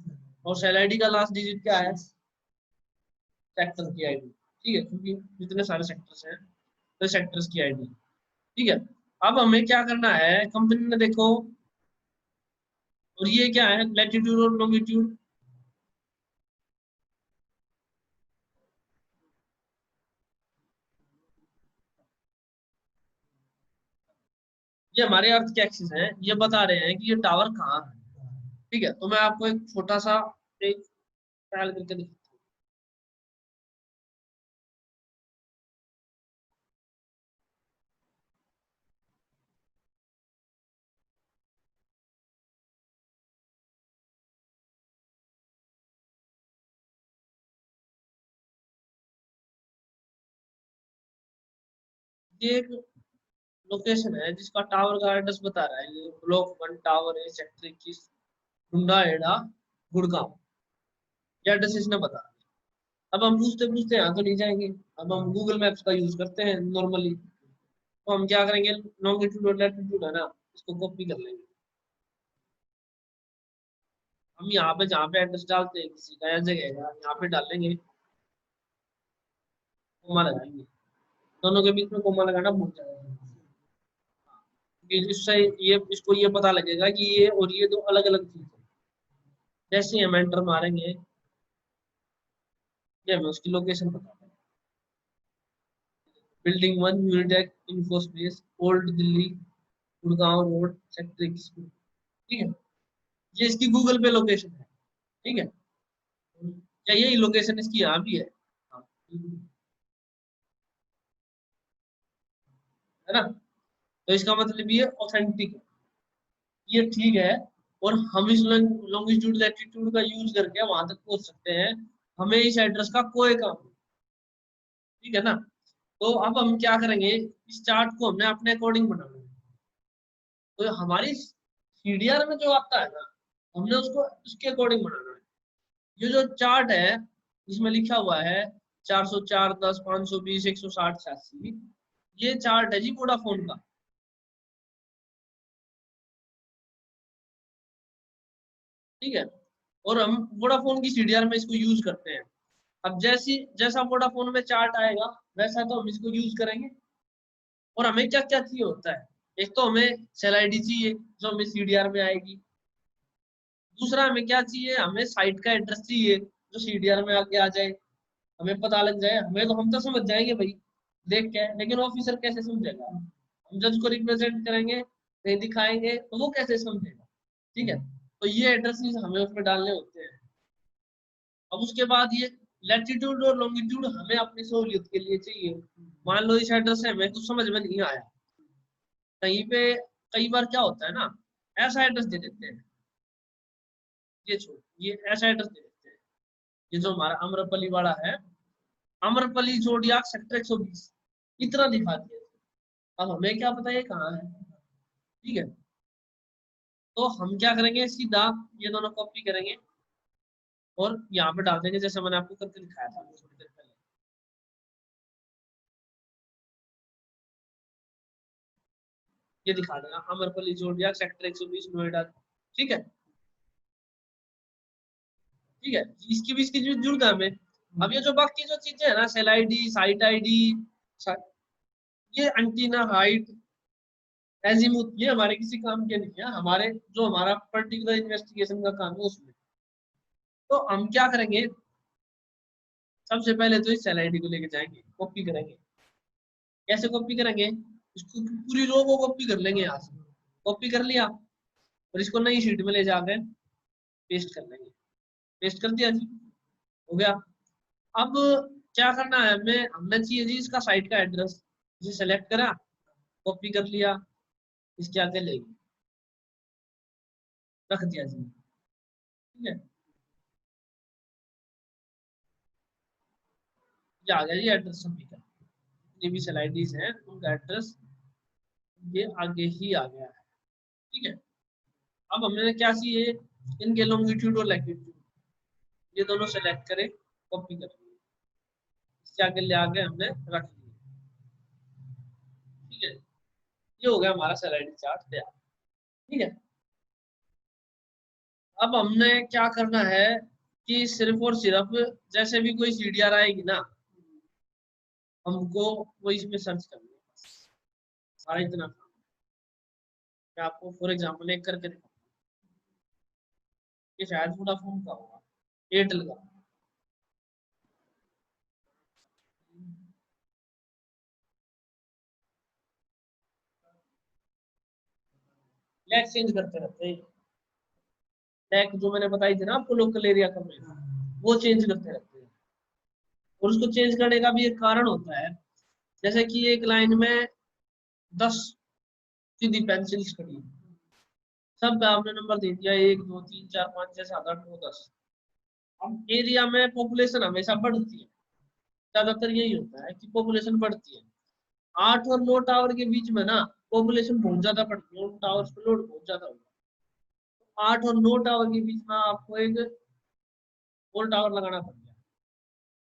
और सेल आईडी का लास्ट डिजिट क्या है? सेक्टर की आईडी। ठीक है, क्योंकि जितने सारे सेक्टर्स हैं तो सेक्टर्स की आईडी। ठीक है, अब हमें क्या करना है, कंपनी ने देखो, और ये क्या है, लैटिट्यूड और लॉन्गिट्यूड। ये हमारे अर्थ के एक्सिस हैं, ये बता रहे हैं कि ये टावर कहाँ है। ठीक है, तो मैं आपको एक छोटा सा एक ट्रायल करके दिखाता हूँ। ये एक लोकेशन है जिसका टावर का एड्रेस बता रहा है, ये ब्लॉक 1 टावर है, सेक्टर 21, डुंडा हेड़ा, गुड़गांव, ये एड्रेस इसने बता। अब हम पूछते पूछते यहाँ तो नहीं जाएंगे, अब हम गूगल मैप्स का यूज करते हैं नॉर्मली, तो हम क्या करेंगे, लॉन्गिट्यूड और लैटिट्यूड है ना, इसको कॉपी कर लेंगे। हम यहाँ पे जहाँ पे एड्रेस डालते हैं किसी का या जगह का, यहाँ पे डालेंगे, कोमा लगाएंगे, दोनों के बीच में कोमा लगाना भूल जाएगा, क्योंकि इससे ये इसको ये पता लगेगा कि ये और ये दो अलग अलग चीज है। जैसे ही हम एंटर मारेंगे, ये हमें उसकी लोकेशन पता है, building 1 Unitech info space, old Delhi, Gurgaon road, sector 21। ठीक है, ये इसकी गूगल पे लोकेशन है। ठीक है, क्या यही लोकेशन इसकी यहाँ भी है? हाँ, है ना, तो इसका मतलब ये ऑथेंटिक है, ये ठीक है। और हम इस लॉन्गिट्यूड लैटिट्यूड का यूज करके वहां तक पहुंच सकते हैं, हमें इस एड्रेस का कोई काम नहीं। ठीक है ना, तो अब हम क्या करेंगे, इस चार्ट को हमने अपने अकॉर्डिंग बनाना है। तो हमारी सीडीआर में जो आता है ना, हमने उसको उसके अकॉर्डिंग बनाना है। ये जो चार्ट है इसमें लिखा हुआ है 404 10 520 160 86, ये चार्ट है जी वोडाफोन का। ठीक है, और हम वोडाफोन की सीडीआर में इसको यूज करते हैं। अब जैसा वोडाफोन में चार्ट आएगा वैसा तो हम इसको यूज करेंगे। और हमें क्या क्या चाहिए होता है, एक तो हमें सेल आईडी चाहिए जो हमें सीडीआर में आएगी। दूसरा हमें क्या चाहिए, हमें साइट का एड्रेस चाहिए जो सीडीआर में आके आ जाए, हमें पता लग जाए। हमें तो हम तो समझ जाएंगे भाई देख के, लेकिन ऑफिसर कैसे समझेगा? हम जज को रिप्रेजेंट करेंगे, नहीं दिखाएंगे तो वो कैसे समझेगा? ठीक है, तो ये एड्रेस हमें उसमें डालने होते हैं। अब उसके बाद ये लैटिट्यूड और लॉन्गिट्यूड हमें अपनी सहूलियत के लिए चाहिए। मान लो इस एड्रेस से हमें कुछ समझ में नहीं आया कहीं पे, कई बार क्या होता है ना, ऐसा एड्रेस दे देते हैं, ये छोड़, ये ऐसा एड्रेस दे देते हैं, ये जो हमारा अमरपली वाला है, अमरपली जोडियाक सेक्टर 120 इतना दिखा दिया। अब हमें क्या पता ये कहाँ है? ठीक है, तो हम क्या करेंगे, सीधा ये दोनों कॉपी करेंगे और यहाँ पे डाल देंगे जैसे मैंने आपको करके दिखाया था थोड़ी देर पहले। ये दिखा देगा अमरपली जोडियाक सेक्टर 120 नोएडा। ठीक है, ठीक है, इसकी भी इसकी जरूरत है हमें। अब ये जो बाकी जो चीजें है ना, सेल आईडी साइट आईडी, ये एंटीना हाइट एजीमुथ, ये हमारे किसी काम के नहीं है, हमारे जो हमारा पर्टिकुलर इन्वेस्टिगेशन का काम है उसमें। तो हम क्या करेंगे, सबसे पहले तो इस सेल आईडी को लेके जाएंगे, कॉपी करेंगे। कैसे कॉपी करेंगे, इसको पूरी रो को कॉपी कर लेंगे यहाँ से। कॉपी कर लिया और इसको नई शीट में ले जाकर पेस्ट कर लेंगे। पेस्ट कर दिया जी, हो गया। अब क्या करना है हमें, हमने चाहिए जी इसका साइट का एड्रेस, इसे सेलेक्ट करा, कॉपी कर लिया, इसके आगे ले गए, रख दिया जी। ठीक है, ये आ गया जी एड्रेस सभी का, जितनी भी सेलाइटीज हैं उनका एड्रेस ये आगे ही आ गया है। ठीक है, अब हमने क्या चाहिए, इनके लॉन्गिट्यूड और लैटिट्यूड, ये दोनों सेलेक्ट करें, कॉपी करें, इसके आगे ले आके हमने रख दिया। ठीक है, ये हो गया हमारा सेलाइटी चार्ट तैयार। ठीक है, अब हमने क्या करना है कि सिर्फ और सिर्फ जैसे भी कोई सीडीआर आएगी ना, हमको वो इसमें सर्च करना है, सारा इतना काम। मैं आपको फॉर एग्जांपल एक करके दिखाऊं, ये शायद वोडाफोन का होगा, एयरटेल का। फ्लैग चेंज करते रहते हैं, फ्लैग जो मैंने बताई थी ना आपको लोकल एरिया का में, वो चेंज करते रहते हैं। और उसको चेंज करने का भी एक कारण होता है, जैसे कि एक लाइन में 10 सीधी पेंसिल्स खड़ी है, सब पे आपने नंबर दे दिया 1 2 3 4 5 6 7 8 9 10। अब एरिया में पॉपुलेशन हमेशा बढ़ती है, ज्यादातर यही होता है कि पॉपुलेशन बढ़ती है। 8 और 9 टावर के बीच में ना पॉपुलेशन बहुत ज्यादा बढ़ती है, उन टावर्स पे लोड बहुत ज्यादा होगा। 8 और 9 टावर के बीच में आपको एक और टावर लगाना पड़ गया।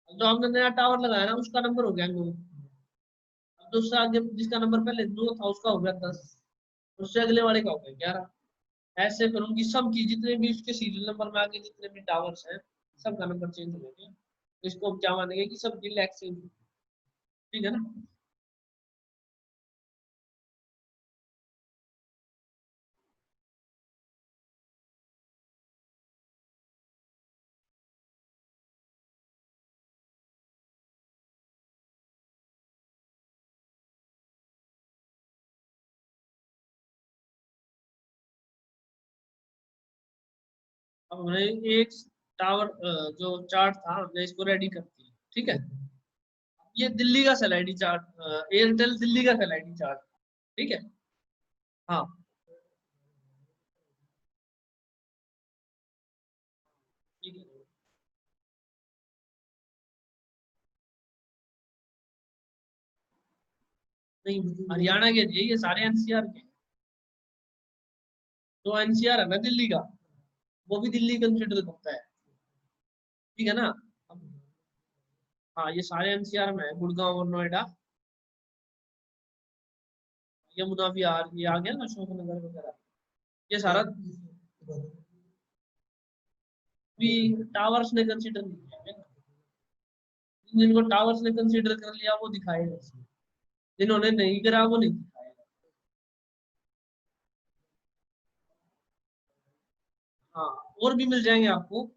जो हमने नया टावर लगाया ना उसका नंबर हो गया 9। अब तो उससे आगे जिसका नंबर पहले 9 था उसका हो गया 10, उससे अगले वाले का हो गया 11। ऐसे फिर उनकी सबकी जितने भी उसके सीरियल नंबर में आगे जितने भी टावर्स हैं सबका नंबर चेंज हो गया। तो इसको हम क्या मानेंगे कि सबकी लैक्स चेंज। ठीक है ना। अब हमने एक टावर जो चार्ट था हमने इसको रेडी कर दिया। ठीक है, ये दिल्ली का सैलाइडी चार्ट, एयरटेल दिल्ली का सैलाइडी चार्ट। ठीक है, हाँ, ठीक है। नहीं, हरियाणा के नहीं, ये सारे एनसीआर के। जो एनसीआर है ना दिल्ली का, वो भी दिल्ली कंसिडर करता है, ठीक है ना। हाँ, ये सारे एनसीआर में है, गुड़गांव और नोएडा, यमुना विहार ये आ गया ना, अशोकनगर वगैरह, ये सारा भी टावर्स ने कंसिडर नहीं किया। जिनको टावर्स ने कंसिडर कर लिया वो दिखाएगा इसमें, जिन्होंने नहीं करा वो नहीं दिखाएगा। हाँ, और भी मिल जाएंगे आपको,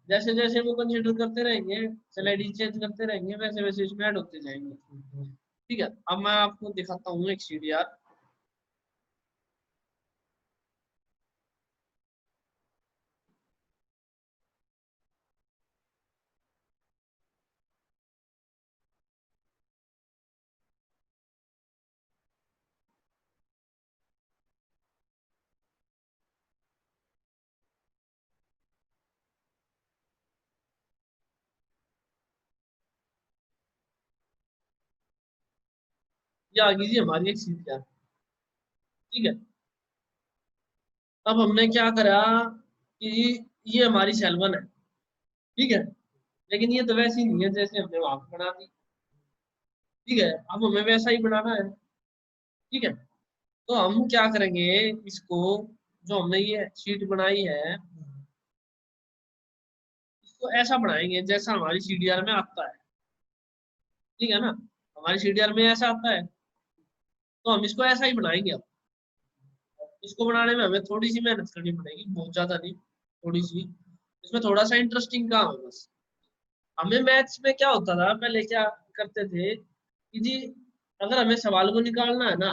जैसे जैसे वो कंसिडर करते रहेंगे, स्लाइड चेंज करते रहेंगे, वैसे वैसे इसमें ऐड होते जाएंगे। ठीक है, अब मैं आपको दिखाता हूँ एक सीडीआर। ये आ गई जी हमारी एक सीडीआर। ठीक है, अब हमने क्या करा कि ये हमारी सेल 1 है, ठीक है, लेकिन ये तो वैसी नहीं है जैसे हमने वहां पे बना दी। ठीक है, अब हमें वैसा ही बनाना है। ठीक है, तो हम क्या करेंगे, इसको जो हमने ये शीट बनाई है, इसको ऐसा बनाएंगे जैसा हमारी सीडीआर में आता है। ठीक है ना, हमारी सीडीआर में ऐसा आता है, तो हम इसको ऐसा ही बनाएंगे। अब इसको बनाने में हमें थोड़ी सी मेहनत करनी पड़ेगी, बहुत ज्यादा नहीं, थोड़ी सी। इसमें थोड़ा सा इंटरेस्टिंग काम है बस। हमें मैथ्स में क्या होता था पहले, क्या करते थे कि जी, अगर हमें सवाल को निकालना है ना,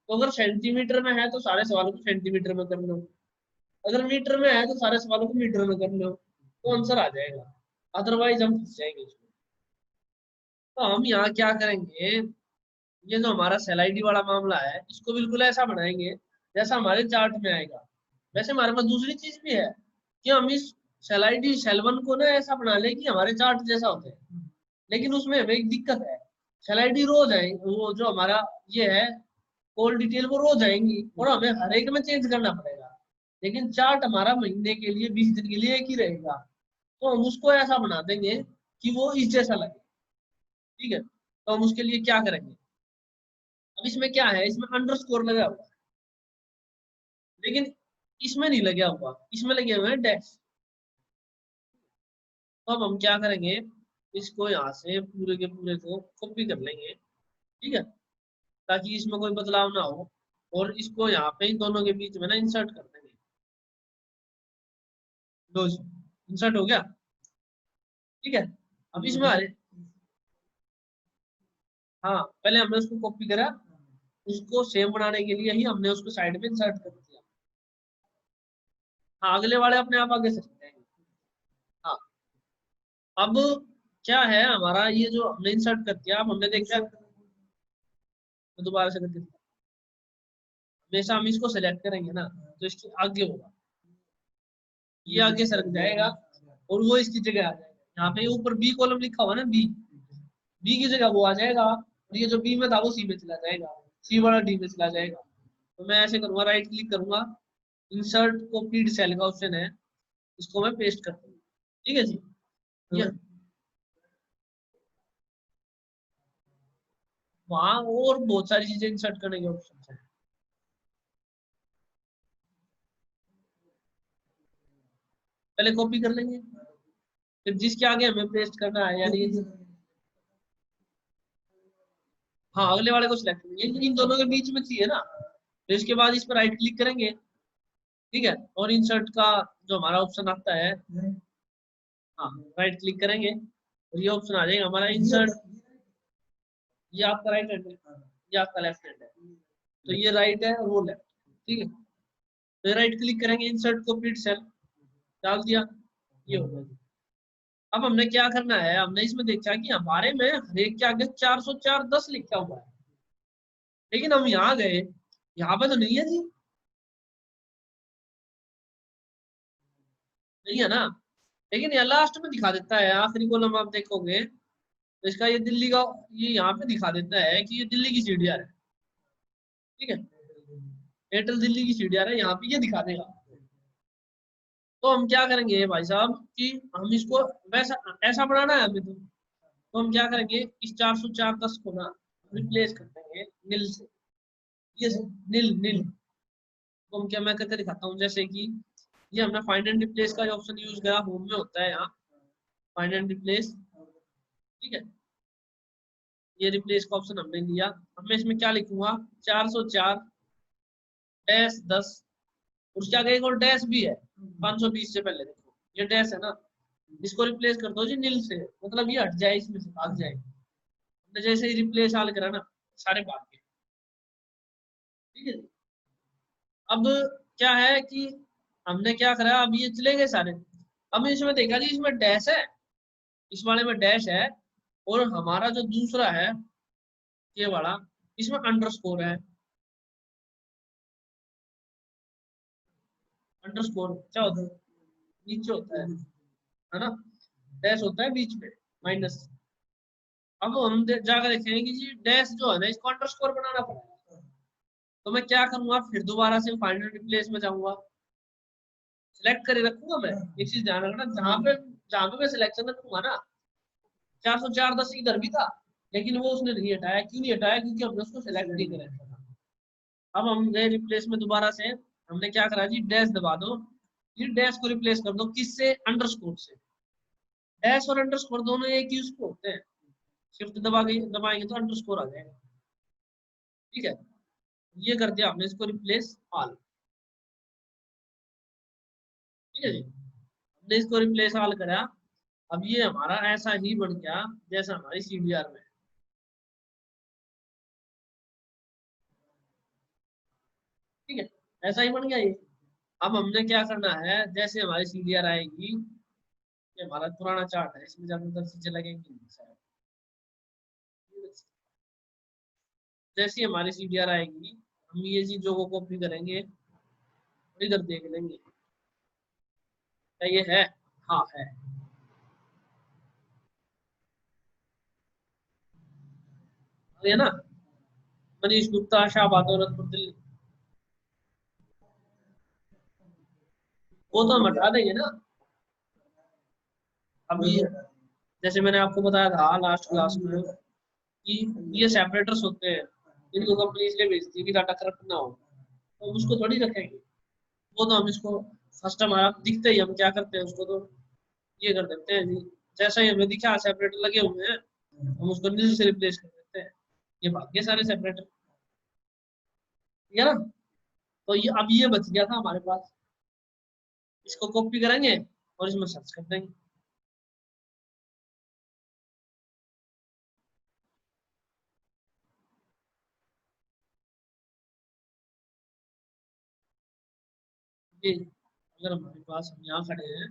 तो अगर सेंटीमीटर में है तो सारे सवालों को सेंटीमीटर में कर लो, अगर मीटर में है तो सारे सवालों को मीटर में कर लो, तो आंसर आ जाएगा। अदरवाइज हम फंस जाएंगे इसमें। तो हम यहाँ क्या करेंगे, ये जो हमारा सेल आईडी वाला मामला है, इसको बिल्कुल ऐसा बनाएंगे जैसा हमारे चार्ट में आएगा। वैसे हमारे पास दूसरी चीज भी है कि हम इस सेल आईडी सेल 1 को ना ऐसा बना ले कि हमारे चार्ट जैसा होता है, लेकिन उसमें हमें एक दिक्कत है। सेल आईडी रोज आए, वो जो हमारा ये है कॉल डिटेल, वो रोज आएंगी और हमें हर एक में चेंज करना पड़ेगा। लेकिन चार्ट हमारा महीने के लिए 20 दिन के लिए एक ही रहेगा, तो हम उसको ऐसा बना देंगे कि वो इस जैसा लगे। ठीक है, तो हम उसके लिए क्या करेंगे, अब इसमें क्या है, इसमें अंडरस्कोर लगा हुआ है, लेकिन इसमें नहीं लगा हुआ, इसमें लगे हुए हैं डैश। तो अब हम क्या करेंगे, इसको यहाँ से पूरे के पूरे को कॉपी कर लेंगे। ठीक है, ताकि इसमें कोई बदलाव ना हो, और इसको यहाँ पे इन दोनों के बीच में ना इंसर्ट कर देंगे। लो जी, इंसर्ट हो गया। ठीक है, अब इसमें आ रहे, हाँ, पहले हमने उसको कॉपी करा, उसको सेम बनाने के लिए ही हमने उसको साइड में इंसर्ट कर दिया। हाँ, अगले वाले अपने आप आगे चले जाएंगे। हाँ, अब क्या है हमारा, ये जो हमने इंसर्ट कर दिया, अब हमने देखा, तो दोबारा से करके हमेशा हम इसको सेलेक्ट करेंगे ना, तो इसके आगे होगा, ये आगे सरक जाएगा और वो इसकी जगह आ जाएगा। यहाँ पे ऊपर बी कॉलम लिखा हुआ ना, बी, बी की जगह वो आ जाएगा, और ये जो बी में था वो सी में चला जाएगा, सी वाला डी में चला जाएगा। तो मैं ऐसे करूंगा, राइट क्लिक करूंगा, इंसर्ट कॉपीड सेल का ऑप्शन है, इसको मैं पेस्ट कर दूंगा। ठीक है जी, ये वहां और बहुत सारी चीजें इंसर्ट करने के ऑप्शन है। पहले कॉपी कर लेंगे, फिर जिसके आगे हमें पेस्ट करना है, यानी हाँ, अगले वाले को सिलेक्ट करेंगे, इन दोनों के बीच में चाहिए ना, तो इसके बाद इस पर राइट क्लिक करेंगे। ठीक है, और इंसर्ट का जो हमारा ऑप्शन आता है, हाँ, राइट क्लिक करेंगे और ये ऑप्शन आ जाएगा हमारा इंसर्ट। ये आपका राइट हैंड है, ये आपका लेफ्ट हैंड है, तो ये राइट है और वो लेफ्ट। ठीक है, तो राइट क्लिक करेंगे, इंसर्ट कॉपीड सेल डाल दिया, ये हो गया। अब हमने क्या करना है, हमने इसमें देखा कि हमारे में हर एक के आगे 404 10 लिखा हुआ है, लेकिन हम यहाँ गए, यहाँ पे तो नहीं है जी, नहीं है ना, लेकिन यहाँ लास्ट में दिखा देता है, आखिरी कॉलम आप देखोगे तो इसका ये दिल्ली का, ये यहाँ पे दिखा देता है कि ये दिल्ली की सीडीआर है। ठीक है, एयरटेल दिल्ली की CDR है, यहाँ पे ये दिखा देगा। तो हम क्या करेंगे भाई साहब कि हम इसको वैसा ऐसा बनाना है हमें, तो हम क्या करेंगे, इस 404 को ना रिप्लेस कर देंगे नील से। ये नील नील, तो हम क्या, मैं करके दिखाता हूँ। जैसे कि ये हमने फाइंड एंड रिप्लेस का ऑप्शन यूज करा, होम में होता है यहाँ फाइंड एंड रिप्लेस, ठीक है। ये रिप्लेस का ऑप्शन हमने लिया। अब मैं इसमें क्या लिखूंगा, 404 डैश 10, उसके आगे एक और डैश भी है 520 से पहले, देखो ये डैश है ना, इसको रिप्लेस कर दो जी नील से, मतलब ये हट जाए, इसमें से भाग जाए। हमने जैसे ही रिप्लेस हाल करा ना, सारे भाग गए, ठीक है। अब क्या है कि हमने क्या करा, अब ये चले गए सारे। अब इसमें देखा जी, इसमें डैश है, इस वाले में डैश है, और हमारा जो दूसरा है ये वाला, इसमें अंडरस्कोर है। अंडरस्कोर क्या होता है, नीचे होता है ना, डैश होता है बीच में, माइनस। अब हम जाकर देखेंगे कि जी डैश जो है ना, इसको अंडरस्कोर बनाना पड़ेगा। तो मैं क्या करूंगा, फिर दोबारा से फाइनल रिप्लेस में जाऊंगा, सिलेक्ट कर रखूंगा मैं। एक चीज ध्यान रखना, जहां पे मैं सिलेक्शन रखूंगा ना, 404 10 इधर भी था, लेकिन वो उसने नहीं हटाया। क्यों नहीं हटाया, क्योंकि हमने उसको सिलेक्ट नहीं करा। अब हम गए रिप्लेस में दोबारा से, हमने क्या करा जी, डैश दबा दो, ये डैश को रिप्लेस कर दो किससे, अंडरस्कोर से। डैश और अंडरस्कोर दोनों एक ही उसको होते हैं, शिफ्ट दबाएंगे तो अंडरस्कोर आ जाएगा, ठीक है। ये कर दिया हमने, इसको रिप्लेस ऑल, ठीक है जी। हमने इसको रिप्लेस ऑल करा। अब ये हमारा ऐसा ही बन गया जैसा हमारी CDR में, ठीक है, ऐसा ही बन गया ये। अब हमने क्या करना है, जैसे हमारी CDR आएगी, ये हमारा पुराना चार्ट है, इसमें ज्यादातर चीजें लगेंगी नहीं शायद। जैसी हमारी CDR आएगी, हम ये चीजों को कॉपी करेंगे और इधर देख लेंगे, क्या ये है, हाँ है, ये ना, मनीष गुप्ता, शाहबाद, दौलतपुर, दिल्ली, वो तो हम हटा देंगे ना। अभी जैसे मैंने आपको बताया था लास्ट क्लास में कि ये सेपरेटर्स होते हैं, इनको कंपनी इसलिए भेजती है कि डाटा करप्ट ना हो, तो हम उसको थोड़ी रखेंगे। वो तो हम इसको फर्स्ट हमारा दिखते ही हम क्या करते हैं, उसको तो ये कर देते हैं जी, जैसा ही हमें दिखा सेपरेटर लगे हुए हैं, हम उसको नील से रिप्लेस कर देते हैं, ये भाग गए सारे सेपरेटर, ठीक है ना। तो ये अब ये बच गया था हमारे पास, इसको कॉपी करेंगे और इसमें सर्च कर देंगे। ये अगर हमारे पास, हम यहाँ खड़े हैं,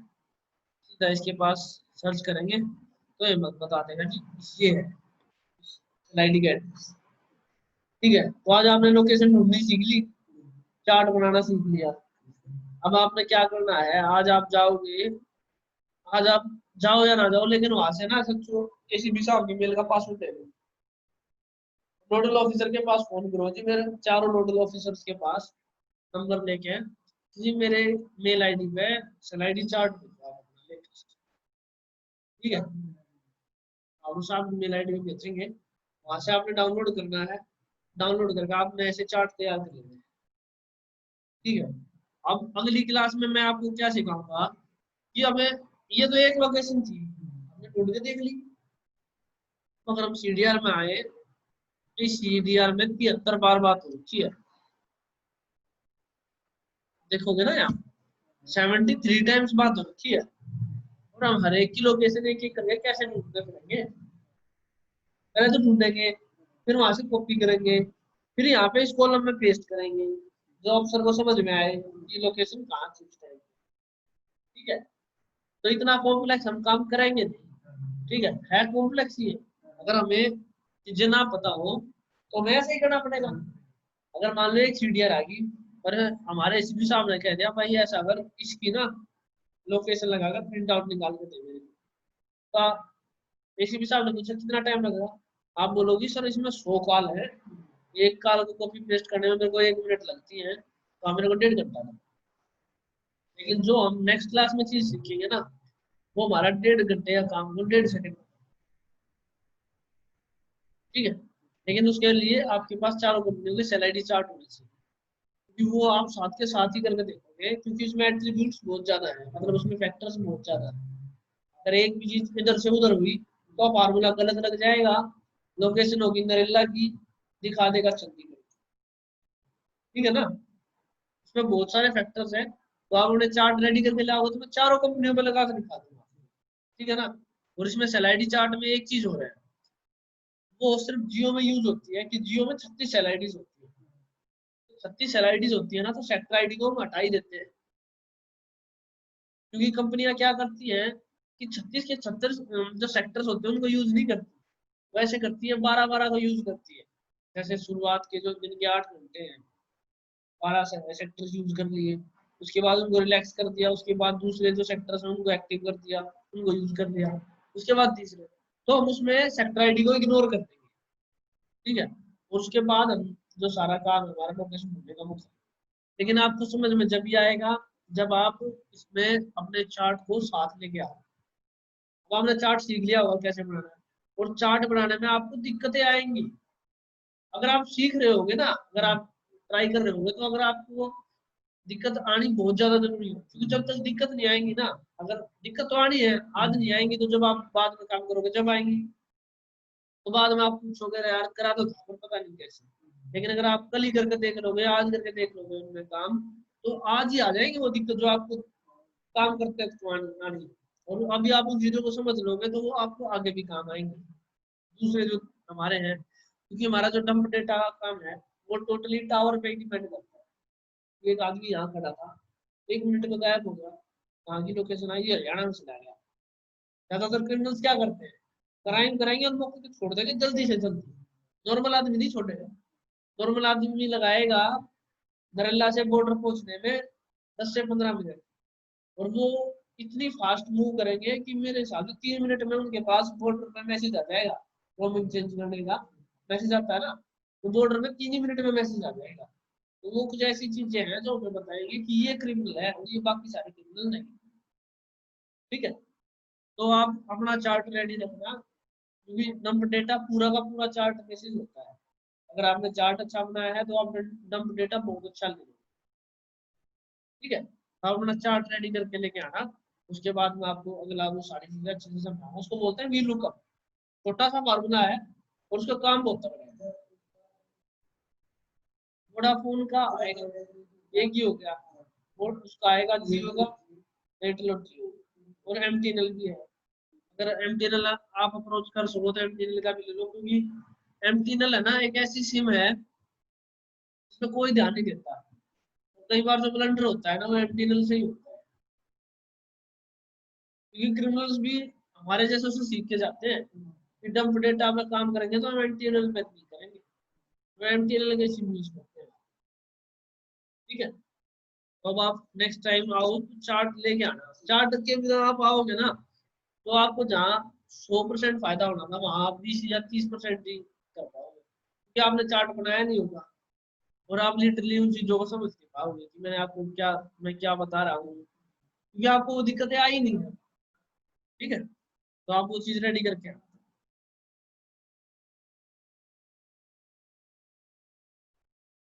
सीधा इसके पास सर्च करेंगे तो ये बता देगा कि ये है लाइटिंग एड्रेस, ठीक है। तो आज आपने लोकेशन ढूंढनी सीख ली, चार्ट बनाना सीख लिया। अब आपने क्या करना है, आज आप जाओगे, आज आप जाओ या ना जाओ, लेकिन वहां से ना सच्चो ACP साहब की मेल का पासवर्ड ले लो, नोडल ऑफिसर के पास फोन करो जी, मेरे चारों नोडल ऑफिसर्स के पास नंबर लेके जी, मेरे मेल ID पे SLID चार्ट भेजो आप अपना लेटेस्ट, ठीक है। और उस आप मेल ID पे भेजेंगे, वहां से आपने डाउनलोड करना है, डाउनलोड करके आपने ऐसे चार्ट तैयार कर लेना है, ठीक है। अब अगली क्लास में मैं आपको क्या सिखाऊंगा कि हमें, ये तो एक लोकेशन थी हमने ढूंढ के देख ली, तो अगर हम CDR में आए, इस CDR में 73 बार बात हो रही है, देखोगे ना यहाँ 73 टाइम्स बात हो रखी है, और हम हर एक की लोकेशन एक एक करके कैसे ढूंढते फिरेंगे, पहले तो ढूंढेंगे, फिर वहां से कॉपी करेंगे, फिर यहाँ पे इस कॉलम में पेस्ट करेंगे, जो अफसर को समझ में आए कि लोकेशन कहाँ शिफ्ट है, ठीक है। तो इतना कॉम्प्लेक्स हम काम करेंगे नहीं, ठीक है कॉम्प्लेक्स ही है। अगर हमें चीजें ना पता हो तो हमें ऐसे ही करना पड़ेगा। अगर मान लो एक CDR आ गई, पर हमारे SPP साहब ने कह दिया भाई ऐसा, अगर इसकी ना लोकेशन लगाकर प्रिंट आउट निकाल के दे मेरे को, तो ACP साहब ने पूछा कितना टाइम लगेगा, आप बोलोगी सर इसमें 100 कॉल है, एक काल को कॉपी पेस्ट करने में मेरे को 1 मिनट लगती है, तो मेरे को 1.5 घंटा लगता है। लेकिन जो हम नेक्स्ट क्लास में चीज सीखेंगे ना, वो हमारा 1.5 घंटे का काम को 1.5 सेकंड, ठीक है। लेकिन उसके लिए आपके पास चारों कंपनियों के सेल आईडी चार्ट होने चाहिए, क्योंकि वो आप साथ के साथ ही करके देखोगे, क्योंकि उसमें एट्रीब्यूट्स बहुत ज्यादा है, मतलब उसमें फैक्टर्स बहुत ज्यादा है। अगर एक भी चीज इधर से उधर हुई तो फार्मूला गलत लग जाएगा, लोकेशन होगी नरेला की, दिखा देगा चंडीगढ़, ठीक है ना। उसमें बहुत सारे फैक्टर्स हैं, तो आप उन्हें चार्ट रेडी करके लाओगे तो मैं चारों कंपनियों में लगा कर दिखा दूंगा, ठीक है ना। और इसमें सेल आईडी चार्ट में एक चीज हो रहा है, वो सिर्फ जियो में यूज होती है कि जियो में 36 सेल आईडीज होती है। 36 सेल आईडीज होती है ना, तो सेक्टर आईडी को हम हटा ही देते हैं, क्योंकि कंपनियां क्या करती हैं कि 36 के 36 जो सेक्टर्स होते हैं उनको यूज नहीं करती, वैसे करती है 12-12 को यूज करती है। जैसे शुरुआत के जो दिन के 8 घंटे हैं, 12 सेक्टर्स यूज कर लिए, उसके बाद उनको रिलैक्स कर दिया, उसके बाद दूसरे जो सेक्टर्स हैं उनको एक्टिव कर दिया, उनको यूज कर दिया, उसके बाद तीसरे, तो हम उसमें सेक्टर आईडी को इग्नोर कर देंगे, ठीक है। और उसके बाद हम जो सारा काम है हमारा लोकेशन ढूंढने का मुख्य, लेकिन आपको समझ में जब भी आएगा जब आप इसमें अपने चार्ट को साथ लेके आओ। अब आपने चार्ट सीख लिया होगा कैसे बनाना है, और चार्ट बनाने में आपको दिक्कतें आएंगी। अगर आप सीख रहे होगे ना, अगर आप ट्राई कर रहे होगे, तो अगर आपको दिक्कत आनी बहुत ज्यादा जरूरी है, क्योंकि जब तक दिक्कत नहीं आएंगी ना, अगर दिक्कत तो आनी है, आज नहीं आएंगी तो जब आप बाद में काम करोगे जब आएंगी, तो बाद में आप पूछोगे यार करा तो था पर पता नहीं कैसे। लेकिन अगर आप कल ही करके देख लोगे, आज करके देख लोगे उनमें काम, तो आज ही आ जाएगी वो दिक्कत जो आपको काम करते हैं तो आनी है। और अभी आप उन चीजों को समझ लोगे तो वो आपको आगे भी काम आएंगे। दूसरे जो हमारे हैं, क्योंकि हमारा जो डंप डेटा का काम है वो टोटली टावर पे ही डिपेंड करता है। एक आदमी यहाँ खड़ा था, 1 मिनट में गायब हो गया, कहाँ की लोकेशन आई, हरियाणा में चला गया। ज्यादातर क्रिमिनल्स क्या करते हैं, क्राइम कराएंगे और मौके पे छोड़ देंगे जल्दी से जल्दी, नॉर्मल आदमी नहीं छोड़ेगा। नॉर्मल आदमी लगाएगा नरेला से बॉर्डर पहुंचने में 10 से 15 मिनट, और वो इतनी फास्ट मूव करेंगे कि मेरे हिसाब से 3 मिनट में उनके पास बॉर्डर पे मैसेज आ जाएगा। रोमिंग चेंज करने का मैसेज आता है ना, तो बॉर्डर में 3 ही मिनट में मैसेज आ जाएगा। तो वो कुछ ऐसी चीजें हैं जो हमें बताएंगे कि ये क्रिमिनल है और ये बाकी सारे क्रिमिनल नहीं, ठीक है। तो आप अपना चार्ट रेडी रखना, क्योंकि डंप डेटा पूरा का पूरा चार्ट मैसेज होता है। अगर आपने चार्ट अच्छा बनाया है तो आप डंप डेटा बहुत अच्छा ले, ठीक है। तो आप अपना चार्ट रेडी करके लेके आना, उसके बाद में आपको अगला वो सारी चीजें अच्छे से समझाऊंगा। उसको बोलते हैं वी लुकअप, छोटा सा फार्मूला है और उसका काम बहुत तगड़ा है। वोडाफोन का आएगा एक ही हो गया, और उसका आएगा जियो का, एयरटेल और जियो, और एमटीएनएल भी है। अगर एमटीएनएल आप अप्रोच कर सको तो एमटीएनएल का भी ले लो, क्योंकि एमटीएनएल है ना एक ऐसी सिम है जिसमें कोई ध्यान नहीं देता। कई बार जो ब्लंडर होता है ना वो एमटीएनएल से ही होता है, क्योंकि क्रिमिनल्स भी हमारे जैसे उससे सीख के जाते हैं कि डंप डेटा में काम करेंगे तो हम एमटीएनएल में नहीं करेंगे, वो एमटीएनएल के सिम यूज करते हैं, ठीक है। तो अब आप नेक्स्ट टाइम आओ तो चार्ट लेके आना, चार्ट के बिना आप आओगे ना तो आपको जहाँ 100% फायदा होना था वहां आप 20 या 30% ही कर पाओगे, क्योंकि आपने चार्ट बनाया नहीं होगा, और आप लिटरली उन चीजों को समझ नहीं पाओगे कि मैं क्या बता रहा हूँ, क्योंकि आपको वो दिक्कतें आई नहीं है, ठीक है। तो आप वो चीज रेडी करके